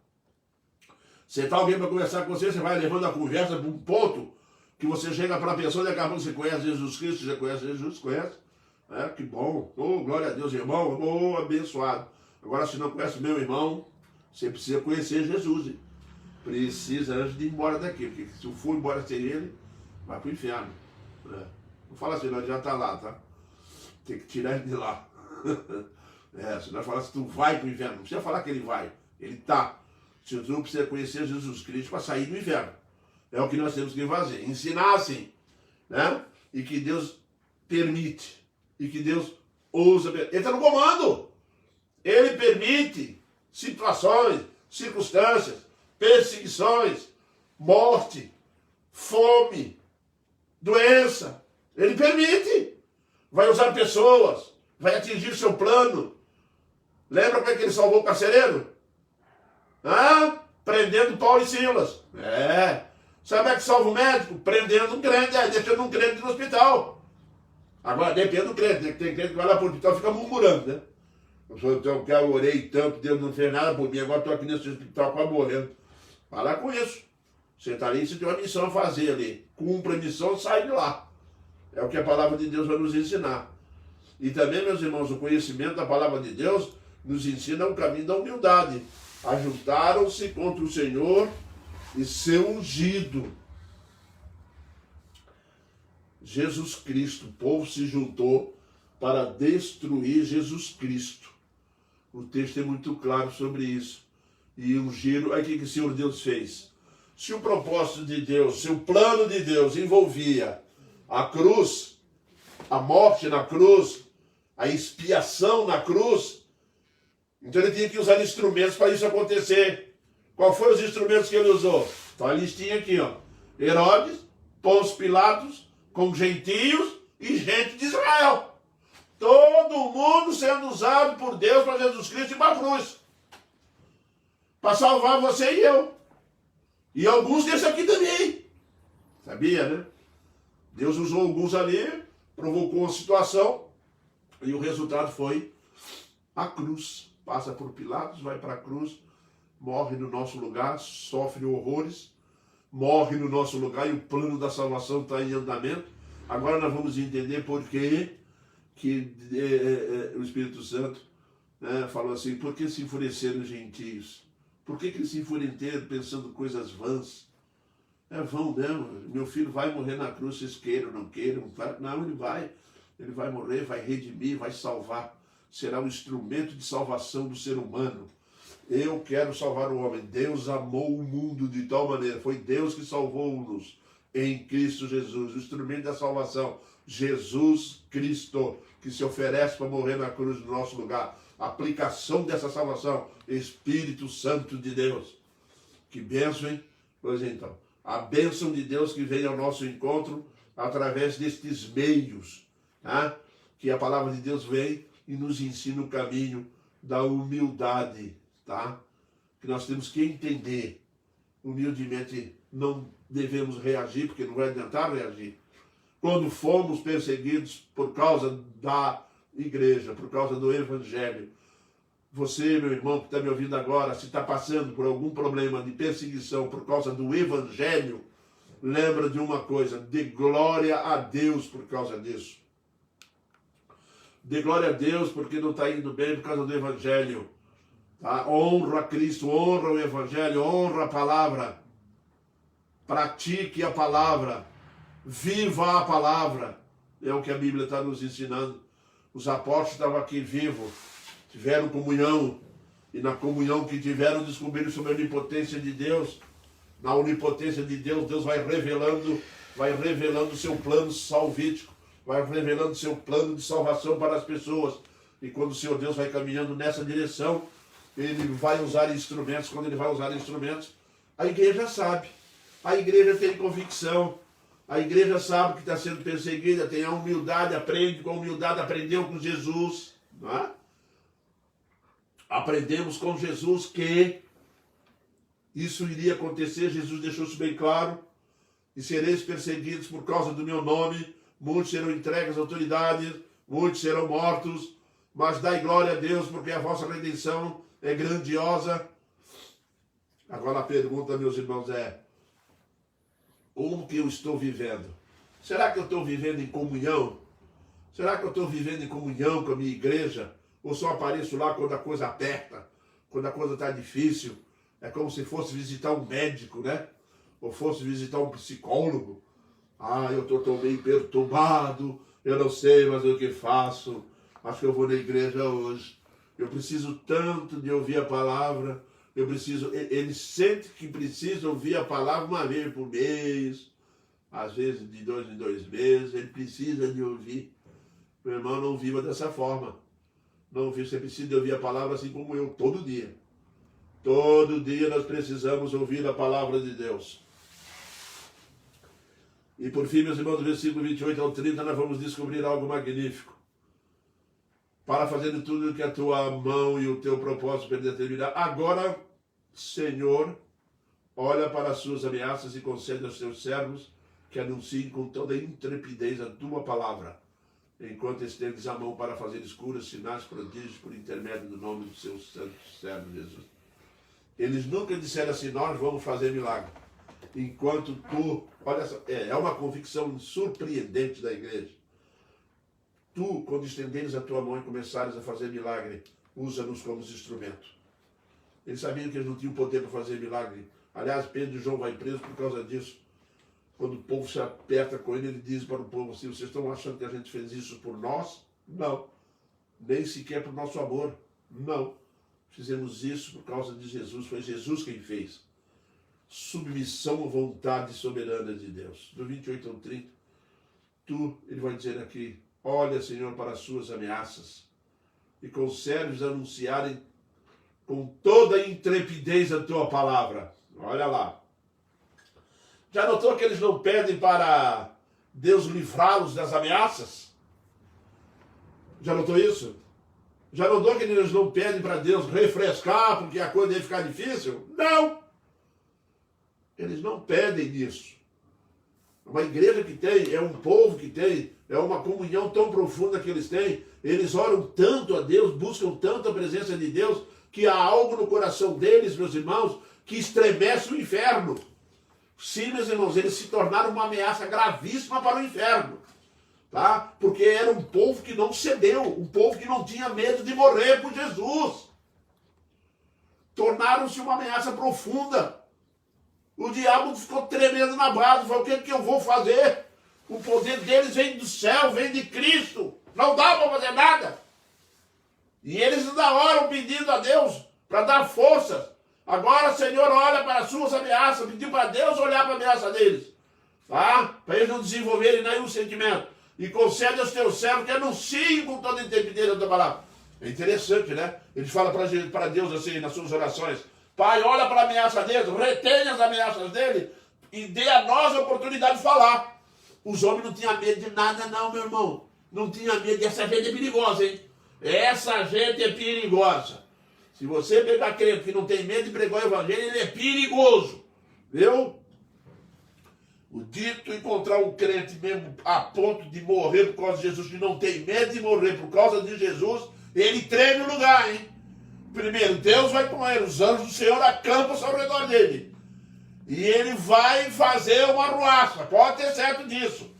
Sentar alguém para conversar com você, você vai levando a conversa para um ponto que você chega para a pessoa e daqui a pouco você conhece Jesus Cristo, já conhece Jesus, conhece? É, que bom. Oh, glória a Deus, irmão. Oh, abençoado. Agora, se não conhece meu irmão, você precisa conhecer Jesus. Hein? Precisa antes de ir embora daqui, porque se eu for embora sem ele, vai para o inferno. É. Não fala assim, não, já está lá, tá? Tem que tirar ele de lá. Se nós falar assim, tu vai para o inferno, não precisa falar que ele vai, ele está. Se tu precisa conhecer Jesus Cristo para sair do inferno. É o que nós temos que fazer, ensinar assim, né? E que Deus permite, e que Deus usa, ele está no comando. Ele permite situações, circunstâncias, perseguições, morte, fome, doença. Ele permite. Vai usar pessoas, vai atingir o seu plano. Lembra como é que ele salvou o carcereiro? Prendendo Paulo e Silas. Sabe como é que salva o médico? Prendendo um crente, deixando um crente no hospital. Agora depende do crente, né? Tem crente que vai lá para o hospital e fica murmurando, né? Eu orei tanto, Deus não fez nada por mim, agora estou aqui nesse hospital quase morrendo. Para com isso. Você está ali, você tem uma missão a fazer ali. Cumpra a missão, sai de lá. É o que a palavra de Deus vai nos ensinar. E também, meus irmãos, o conhecimento da palavra de Deus nos ensina o caminho da humildade. Ajuntaram-se contra o Senhor e seu ungido. Jesus Cristo, o povo se juntou para destruir Jesus Cristo. O texto é muito claro sobre isso. E ungiram, aí o que o Senhor Deus fez? Se o propósito de Deus, se o plano de Deus envolvia a cruz, a morte na cruz, a expiação na cruz, então ele tinha que usar instrumentos para isso acontecer. Qual foram os instrumentos que ele usou? Então a listinha aqui, ó. Herodes, Pôncio Pilatos, com gentios e gente de Israel. Todo mundo sendo usado por Deus para Jesus Cristo e para a cruz. Para salvar você e eu. E alguns desse aqui também. Sabia, né? Deus usou alguns ali, provocou uma situação, e o resultado foi a cruz. Passa por Pilatos, vai para a cruz, morre no nosso lugar, sofre horrores, morre no nosso lugar e o plano da salvação está em andamento. Agora nós vamos entender por que o Espírito Santo falou assim, por que se enfureceram os gentios? Por que eles se enfureteram pensando coisas vãs? É vão mesmo, meu filho vai morrer na cruz, vocês queiram, não queiram. Não, ele vai morrer, vai redimir, vai salvar. Será um instrumento de salvação do ser humano. Eu quero salvar o homem. Deus amou o mundo de tal maneira. Foi Deus que salvou-nos em Cristo Jesus. O instrumento da salvação. Jesus Cristo, que se oferece para morrer na cruz no nosso lugar. A aplicação dessa salvação. Espírito Santo de Deus. Que bênção, hein? Pois então, a bênção de Deus que vem ao nosso encontro através destes meios. Tá? Que a palavra de Deus vem e nos ensina o caminho da humildade, tá? Que nós temos que entender. Humildemente não devemos reagir, porque não vai adiantar reagir. Quando fomos perseguidos por causa da igreja, por causa do evangelho, você, meu irmão, que está me ouvindo agora, se está passando por algum problema de perseguição por causa do evangelho, lembra de uma coisa, dê glória a Deus por causa disso. Dê glória a Deus porque não está indo bem por causa do Evangelho. Tá? Honra a Cristo, honra o Evangelho, honra a palavra. Pratique a palavra. Viva a palavra. É o que a Bíblia está nos ensinando. Os apóstolos estavam aqui vivos, tiveram comunhão. E na comunhão que tiveram, descobriram sobre a onipotência de Deus. Na onipotência de Deus, Deus vai revelando o seu plano salvífico, vai revelando o seu plano de salvação para as pessoas. E quando o Senhor Deus vai caminhando nessa direção, Ele vai usar instrumentos. Quando Ele vai usar instrumentos, a igreja sabe. A igreja tem convicção. A igreja sabe que está sendo perseguida, tem a humildade, aprende com a humildade, aprendeu com Jesus. Não é? Aprendemos com Jesus que isso iria acontecer. Jesus deixou isso bem claro. E sereis perseguidos por causa do meu nome. Muitos serão entregues às autoridades, muitos serão mortos. Mas dai glória a Deus, porque a vossa redenção é grandiosa. Agora a pergunta, meus irmãos, é: como que eu estou vivendo? Será que eu estou vivendo em comunhão? Será que eu estou vivendo em comunhão com a minha igreja? Ou só apareço lá quando a coisa aperta, quando a coisa está difícil? É como se fosse visitar um médico, né? Ou fosse visitar um psicólogo. Ah, eu estou tão bem perturbado, eu não sei mais o que faço. Acho que eu vou na igreja hoje. Eu preciso tanto de ouvir a palavra. Ele sente que precisa ouvir a palavra uma vez por mês. Às vezes de 2 em 2 meses. Ele precisa de ouvir. Meu irmão, não viva dessa forma. Não viva, você precisa de ouvir a palavra assim como eu, todo dia. Todo dia nós precisamos ouvir a palavra de Deus. E por fim, meus irmãos, do versículo 28 ao 30, nós vamos descobrir algo magnífico. Para fazer de tudo que a tua mão e o teu propósito predeterminar. Agora, Senhor, olha para as suas ameaças e concede aos teus servos que anunciem com toda intrepidez a tua palavra, enquanto estendes a mão para fazer curas, sinais, prodígios, por intermédio do nome do seu santo servo Jesus. Eles nunca disseram assim: nós vamos fazer milagre. Enquanto tu, olha, é uma convicção surpreendente da igreja. Tu, quando estenderes a tua mão e começares a fazer milagre, usa-nos como instrumento. Eles sabiam que eles não tinham poder para fazer milagre. Aliás, Pedro e João vão presos por causa disso. Quando o povo se aperta com ele, ele diz para o povo assim: vocês estão achando que a gente fez isso por nós? Não. Nem sequer por nosso amor. Não. Fizemos isso por causa de Jesus. Foi Jesus quem fez. Submissão à vontade soberana de Deus. Do 28 ao 30, ele vai dizer aqui: olha, Senhor, para as suas ameaças e concede-os anunciarem com toda a intrepidez a tua palavra. Olha lá. Já notou que eles não pedem para Deus livrá-los das ameaças? Já notou isso? Já notou que eles não pedem para Deus refrescar porque a coisa ia ficar difícil? Não! Eles não pedem isso. Uma igreja que tem, é um povo que tem, é uma comunhão tão profunda que eles têm. Eles oram tanto a Deus, buscam tanto a presença de Deus, que há algo no coração deles, meus irmãos, que estremece o inferno. Sim, meus irmãos, eles se tornaram uma ameaça gravíssima para o inferno. Tá? Porque era um povo que não cedeu, um povo que não tinha medo de morrer por Jesus. Tornaram-se uma ameaça profunda. O diabo ficou tremendo na base, falou: o que eu vou fazer? O poder deles vem do céu, vem de Cristo. Não dá para fazer nada. E eles ainda oram pedindo a Deus para dar forças. Agora, Senhor, olha para as suas ameaças, pediu para Deus olhar para a ameaça deles. Tá? Para eles não desenvolverem nenhum sentimento. E concede aos teus servos que anunciem com toda a intrepidez a tua palavra. É interessante, né? Ele fala para Deus assim, nas suas orações: Pai, olha para a ameaça deles, retenha as ameaças dele e dê a nós a oportunidade de falar. Os homens não tinham medo de nada não, meu irmão. Não tinha medo. Essa gente é perigosa, hein? Essa gente é perigosa. Se você pegar crente que não tem medo de pregar o evangelho, ele é perigoso. Viu? O dito encontrar um crente mesmo a ponto de morrer por causa de Jesus, que não tem medo de morrer por causa de Jesus, ele treme o lugar, hein? Primeiro, Deus vai com ele, os anjos do Senhor acampam ao redor dele. E ele vai fazer uma arruaça, pode ter certo disso.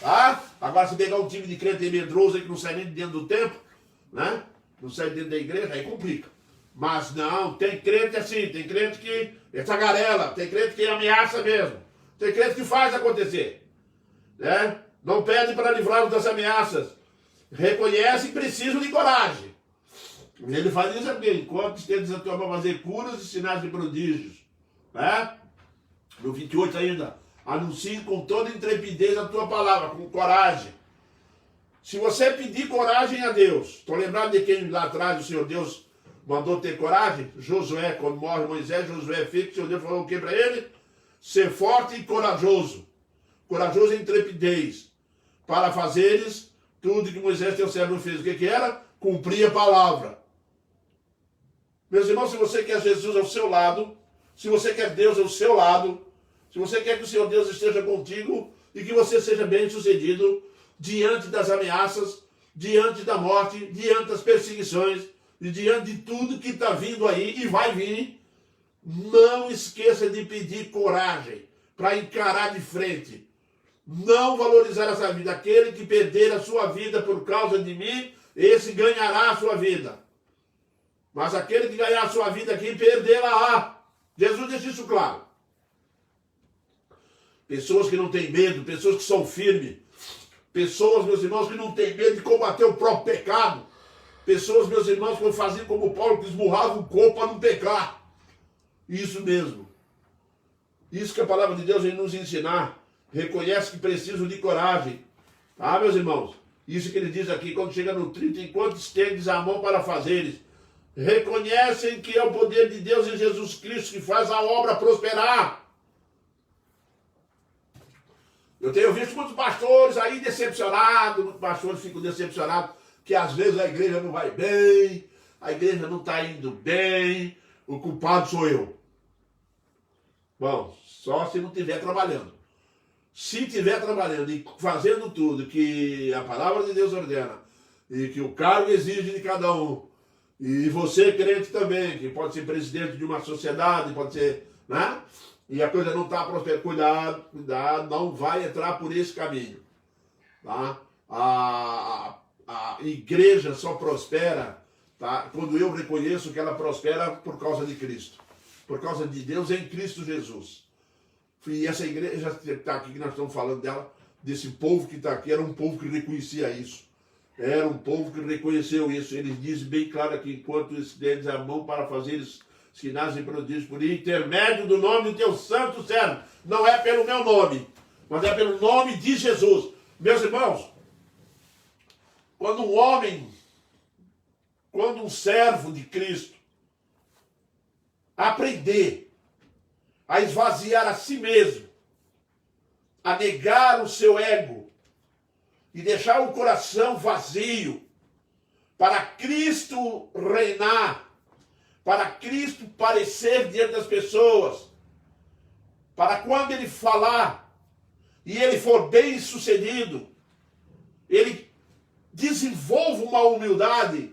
Tá? Agora, se pegar um time de crente medroso aí que não sai nem de dentro do templo, né? Não sai dentro da igreja, aí complica. Mas não, tem crente assim, tem crente que é tagarela, tem crente que ameaça mesmo, tem crente que faz acontecer, né? Não pede para livrá-los das ameaças, reconhece e precisam de coragem. Ele faz isso aqui, enquanto estendes a tua mão a fazer curas e sinais de prodígios, né? No 28 ainda, anuncie com toda intrepidez a tua palavra, com coragem. Se você pedir coragem a Deus, estou lembrado de quem lá atrás o Senhor Deus mandou ter coragem? Josué, quando morre Moisés, Josué fica, o Senhor Deus falou o que para ele? Ser forte e corajoso. Corajoso e intrepidez. Para fazeres tudo que Moisés, teu servo, fez. O que era? Cumprir a palavra. Meus irmãos, se você quer Jesus ao seu lado, se você quer Deus ao seu lado, se você quer que o Senhor Deus esteja contigo e que você seja bem sucedido diante das ameaças, diante da morte, diante das perseguições, e diante de tudo que está vindo aí e vai vir, não esqueça de pedir coragem para encarar de frente. Não valorizar essa vida. Aquele que perder a sua vida por causa de mim, esse ganhará a sua vida. Mas aquele que ganhar a sua vida aqui, perdê-la. Jesus deixa isso claro. Pessoas que não têm medo, pessoas que são firmes, pessoas, meus irmãos, que não têm medo de combater o próprio pecado. Pessoas, meus irmãos, que faziam como Paulo, que esmurravam o corpo para não pecar. Isso mesmo. Isso que a palavra de Deus vem nos ensinar. Reconhece que precisam de coragem. Ah, meus irmãos, isso que ele diz aqui, quando chega no 30, enquanto estendes a mão para fazeres, reconhecem que é o poder de Deus em Jesus Cristo que faz a obra prosperar. Eu tenho visto muitos pastores aí decepcionados, muitos pastores ficam decepcionados, que às vezes a igreja não vai bem, a igreja não está indo bem, o culpado sou eu. Bom, só se não estiver trabalhando. Se estiver trabalhando e fazendo tudo que a palavra de Deus ordena, e que o cargo exige de cada um, e você crente também, que pode ser presidente de uma sociedade, pode ser, né? E a coisa não está prosperando, cuidado, não vai entrar por esse caminho. Tá? A igreja só prospera, tá? Quando eu reconheço que ela prospera por causa de Cristo. Por causa de Deus em Cristo Jesus. E essa igreja que está aqui, que nós estamos falando dela, desse povo que está aqui, era um povo que reconhecia isso. Era um povo que reconheceu isso. Ele diz bem claro aqui, enquanto estendes a mão para fazer sinais e prodígios por intermédio do nome do teu santo servo. Não é pelo meu nome, mas é pelo nome de Jesus. Meus irmãos, quando um homem, quando um servo de Cristo aprender a esvaziar a si mesmo, a negar o seu ego e deixar o coração vazio para Cristo reinar, para Cristo parecer diante das pessoas, para quando ele falar e ele for bem sucedido, ele desenvolva uma humildade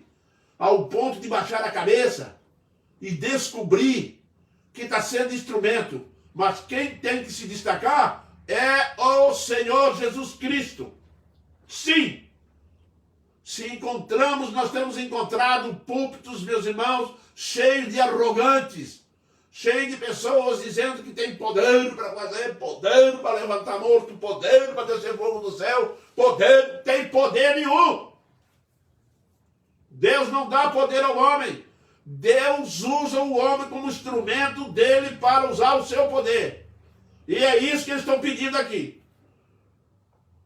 ao ponto de baixar a cabeça e descobrir que está sendo instrumento, mas quem tem que se destacar é o Senhor Jesus Cristo. Sim, se encontramos, nós temos encontrado púlpitos, meus irmãos, cheios de arrogantes, cheios de pessoas dizendo que tem poder para fazer, poder para levantar morto, poder para descer fogo do céu, poder, tem poder nenhum. Deus não dá poder ao homem. Deus usa o homem como instrumento dele para usar o seu poder. E é isso que eles estão pedindo aqui.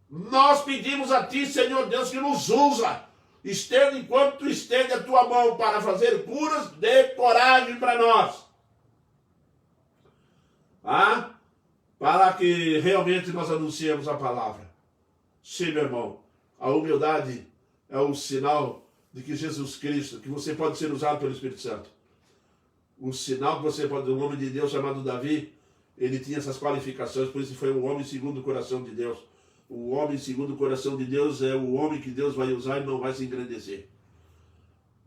Nós pedimos a ti, Senhor Deus, que nos usa. Estende enquanto tu estende a tua mão para fazer curas, dê coragem para nós. Para que realmente nós anunciemos a palavra. Sim, meu irmão, a humildade é o sinal de que Jesus Cristo, que você pode ser usado pelo Espírito Santo. O sinal que você pode, um homem de Deus chamado Davi, ele tinha essas qualificações, por isso foi um homem segundo o coração de Deus. O homem segundo o coração de Deus é o homem que Deus vai usar e não vai se engrandecer.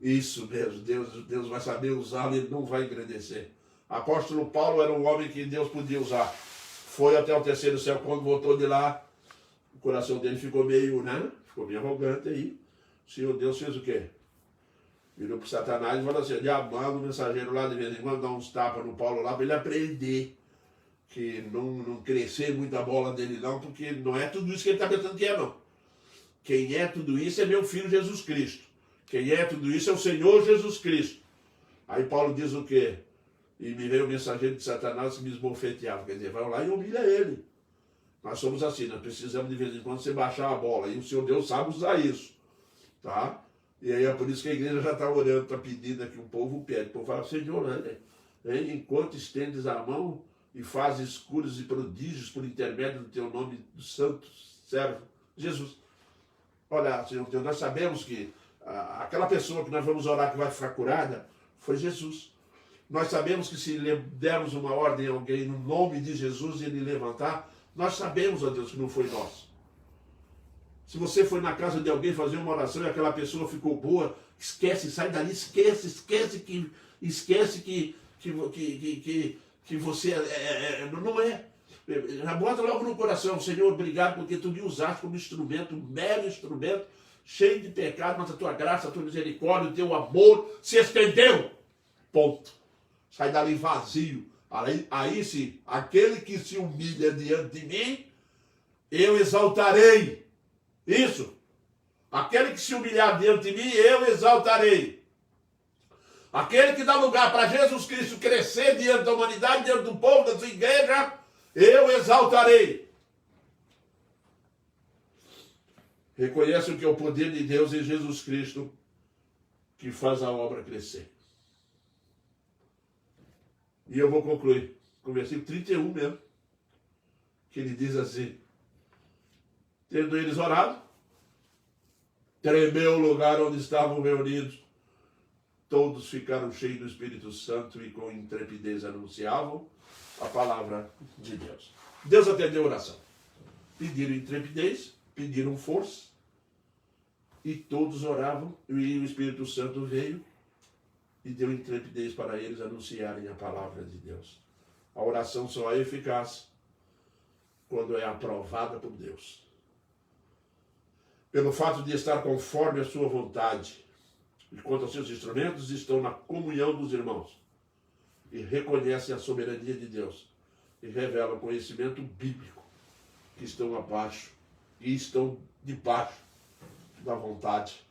Isso mesmo, Deus vai saber usá-lo e ele não vai engrandecer. Apóstolo Paulo era um homem que Deus podia usar. Foi até o terceiro céu, quando voltou de lá, o coração dele ficou meio, né? Ficou meio arrogante aí. O Senhor Deus fez o quê? Virou para Satanás e falou assim, diabo, manda o mensageiro lá de vez em quando dar uns tapas no Paulo lá para ele aprender. Que não crescer muito a bola dele não, porque não é tudo isso que ele está pensando que é não. Quem é tudo isso é meu filho Jesus Cristo. Quem é tudo isso é o Senhor Jesus Cristo. Aí Paulo diz o quê? E me veio o mensageiro de Satanás que me esbofeteava. Quer dizer, vai lá e humilha ele. Nós somos assim, nós precisamos de vez em quando você baixar a bola. E o Senhor Deus sabe usar isso. Tá? E aí é por isso que a igreja já está orando, está pedindo aqui, o povo pede. O povo fala, Senhor, enquanto estendes a mão e fazes curas e prodígios por intermédio do teu nome do santo servo, Jesus. Olha, Senhor Deus, nós sabemos que aquela pessoa que nós vamos orar que vai ficar curada foi Jesus. Nós sabemos que se dermos uma ordem a alguém no nome de Jesus e ele levantar, nós sabemos, ó Deus, que não foi nós. Se você foi na casa de alguém fazer uma oração e aquela pessoa ficou boa, esquece, sai dali, esquece que você não é. Já bota logo no coração, Senhor, obrigado porque tu me usaste como instrumento, um mero instrumento, cheio de pecado, mas a tua graça, a tua misericórdia, o teu amor se estendeu. Ponto. Sai dali vazio. Aí sim, aquele que se humilha diante de mim, eu exaltarei. Isso. Aquele que se humilhar diante de mim, eu exaltarei. Aquele que dá lugar para Jesus Cristo crescer diante da humanidade, diante do povo, da sua igreja, eu exaltarei. Reconheçam que é o poder de Deus em Jesus Cristo que faz a obra crescer. E eu vou concluir com o versículo 31 mesmo, que ele diz assim, tendo eles orado, tremeu o lugar onde estavam reunidos, todos ficaram cheios do Espírito Santo e com intrepidez anunciavam a palavra de Deus. Deus atendeu a oração. Pediram intrepidez, pediram força, e todos oravam, e o Espírito Santo veio e deu intrepidez para eles anunciarem a palavra de Deus. A oração só é eficaz quando é aprovada por Deus. Pelo fato de estar conforme a sua vontade, e quanto aos seus instrumentos, estão na comunhão dos irmãos, e reconhecem a soberania de Deus, e revelam o conhecimento bíblico, que estão abaixo, e estão debaixo da vontade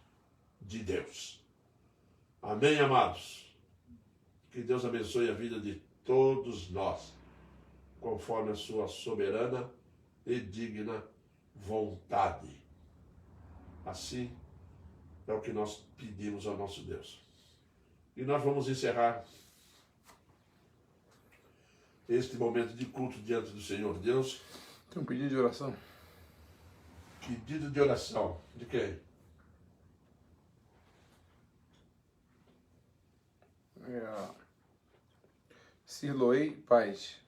de Deus. Amém, amados? Que Deus abençoe a vida de todos nós, conforme a sua soberana e digna vontade. Assim é o que nós pedimos ao nosso Deus. E nós vamos encerrar este momento de culto diante do Senhor Deus. Tem um pedido de oração. Pedido de oração. De quem? Sirloei Paz.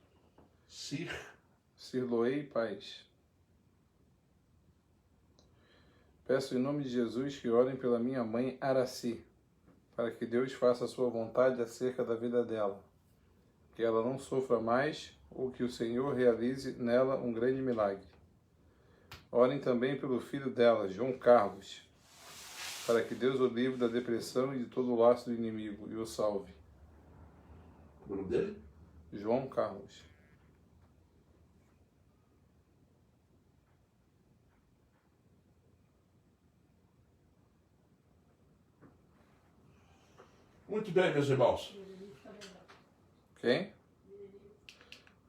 Sirloei Paz. Peço em nome de Jesus que orem pela minha mãe Araci, para que Deus faça a sua vontade acerca da vida dela, que ela não sofra mais ou que o Senhor realize nela um grande milagre. Orem também pelo filho dela, João Carlos, para que Deus o livre da depressão e de todo o laço do inimigo e o salve. O nome dele? João Carlos. Muito bem, meus irmãos. Quem?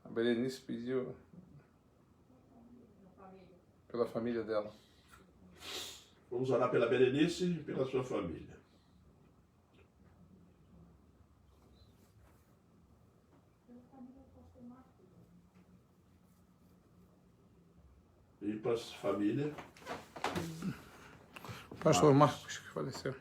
A Berenice pediu pela família dela. Vamos orar pela Berenice e pela sua família. E para a família. Pastor Marcos, que faleceu.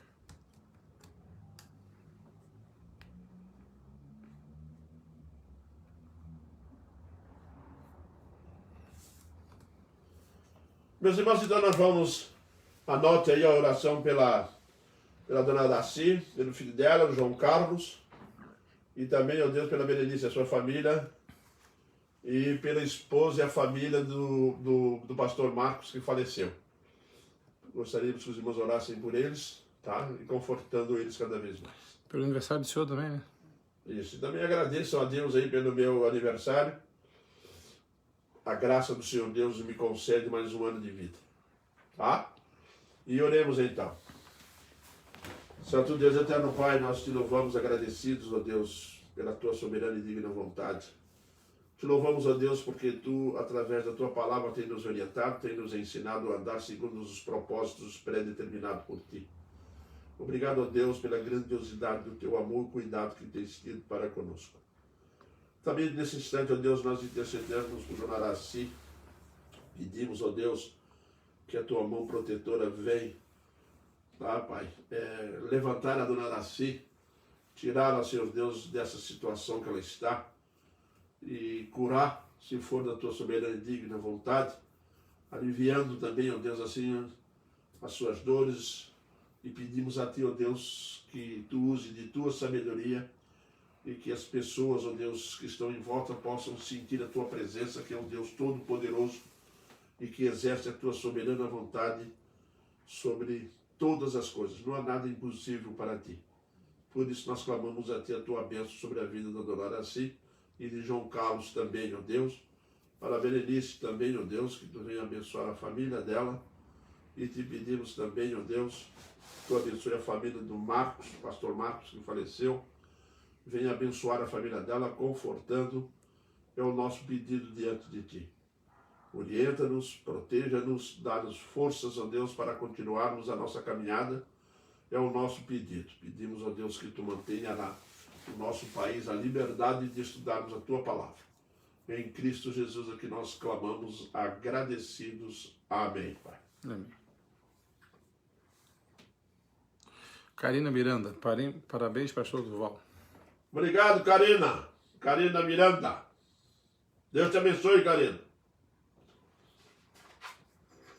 Meus irmãos, então nós vamos, anote aí a oração pela dona Daci, pelo filho dela, o João Carlos, E também, ó Deus, pela Berenice, a sua família, e pela esposa e a família do pastor Marcos, que faleceu. Gostaríamos que os irmãos orassem por eles, tá? E confortando eles cada vez mais. Pelo aniversário do senhor também, né? Isso. E também agradeço a Deus aí pelo meu aniversário. A graça do Senhor Deus me concede mais um ano de vida. Tá? E oremos então. Santo Deus eterno Pai, nós te louvamos agradecidos, ó Deus, pela tua soberana e digna vontade. Te louvamos, ó Deus, porque tu, através da tua palavra, tem nos orientado, tem nos ensinado a andar segundo os propósitos pré-determinados por ti. Obrigado, ó Deus, pela grandiosidade do teu amor e cuidado que tens tido para conosco. Também nesse instante, ó Deus, nós intercedemos por Dona Araci. Pedimos, ó Deus, que a tua mão protetora venha, tá, Pai, levantar a Dona Araci, tirá-la, Senhor Deus, dessa situação que ela está e curar, se for da tua soberana e digna vontade, aliviando também, ó Deus, assim, as suas dores. E pedimos a ti, ó Deus, que tu use de tua sabedoria e que as pessoas, ó Deus, que estão em volta possam sentir a tua presença, que é um Deus todo-poderoso e que exerce a tua soberana vontade sobre todas as coisas. Não há nada impossível para ti. Por isso nós clamamos a ti a tua bênção sobre a vida da Dona Araci e de João Carlos também, ó Deus. Para a Berenice também, ó Deus, que tu venha abençoar a família dela. E te pedimos também, ó Deus, que tu abençoe a família do Marcos, pastor Marcos, que faleceu. Venha abençoar a família dela, confortando. É o nosso pedido diante de ti. Orienta-nos, proteja-nos, dá-nos forças, ó Deus, para continuarmos a nossa caminhada. É o nosso pedido. Pedimos, ó Deus, que tu mantenha no nosso país a liberdade de estudarmos a tua palavra. Em Cristo Jesus é que nós clamamos agradecidos. Amém, Pai. Amém. Karina Miranda, parabéns, pastor Durval. Obrigado, Karina. Karina Miranda. Deus te abençoe, Karina.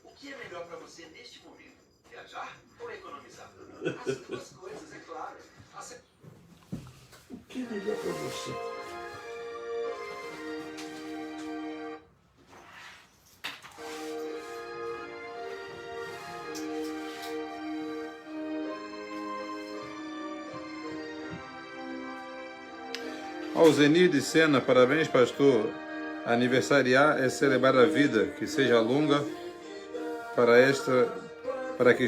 O que é melhor para você neste momento? Viajar ou economizar? As duas coisas, é claro. O que é melhor para você? Ao Zenir de Sena, parabéns, pastor. Aniversariar é celebrar a vida, que seja longa para que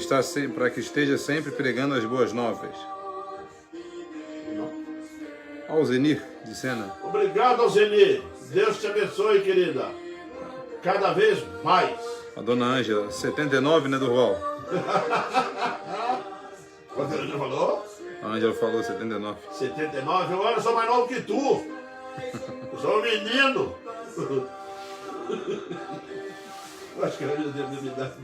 esteja sempre pregando as boas novas. Ao Zenir de Sena. Obrigado, Alzenir. Deus te abençoe, querida. Cada vez mais. A dona Ângela, 79, né, Durval? Quanto ele falou? A Ângela falou 79. 79? Eu sou mais novo que tu. Eu sou um menino. Eu acho que era minha idade.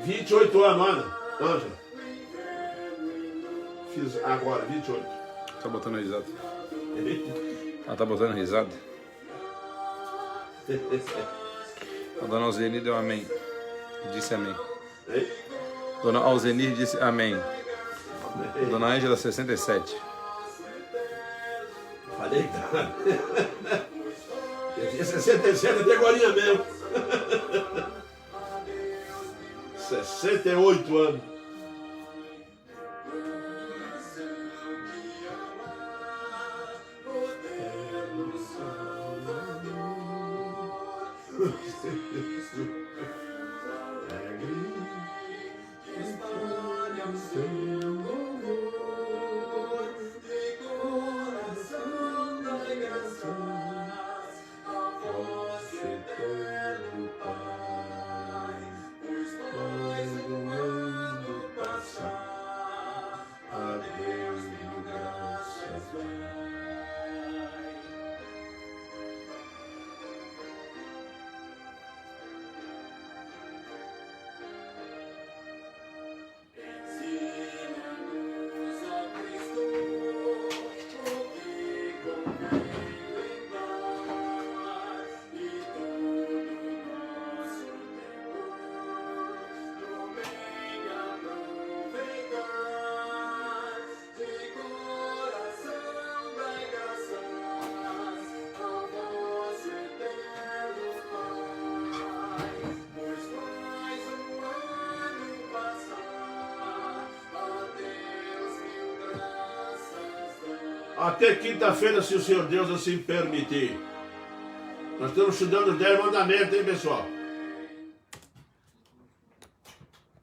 28 anos, Ângela. Fiz agora, 28. Tá botando risada. Ela tá botando risada. A dona Alzenir deu amém. Disse amém. Hein? Dona Alzenir disse amém. Dona Ângela, 67. Falei, cara. Eu tinha 67 até agora mesmo. 68 anos. até quinta-feira, se o Senhor Deus assim permitir. Nós estamos estudando os 10 mandamentos, hein, pessoal?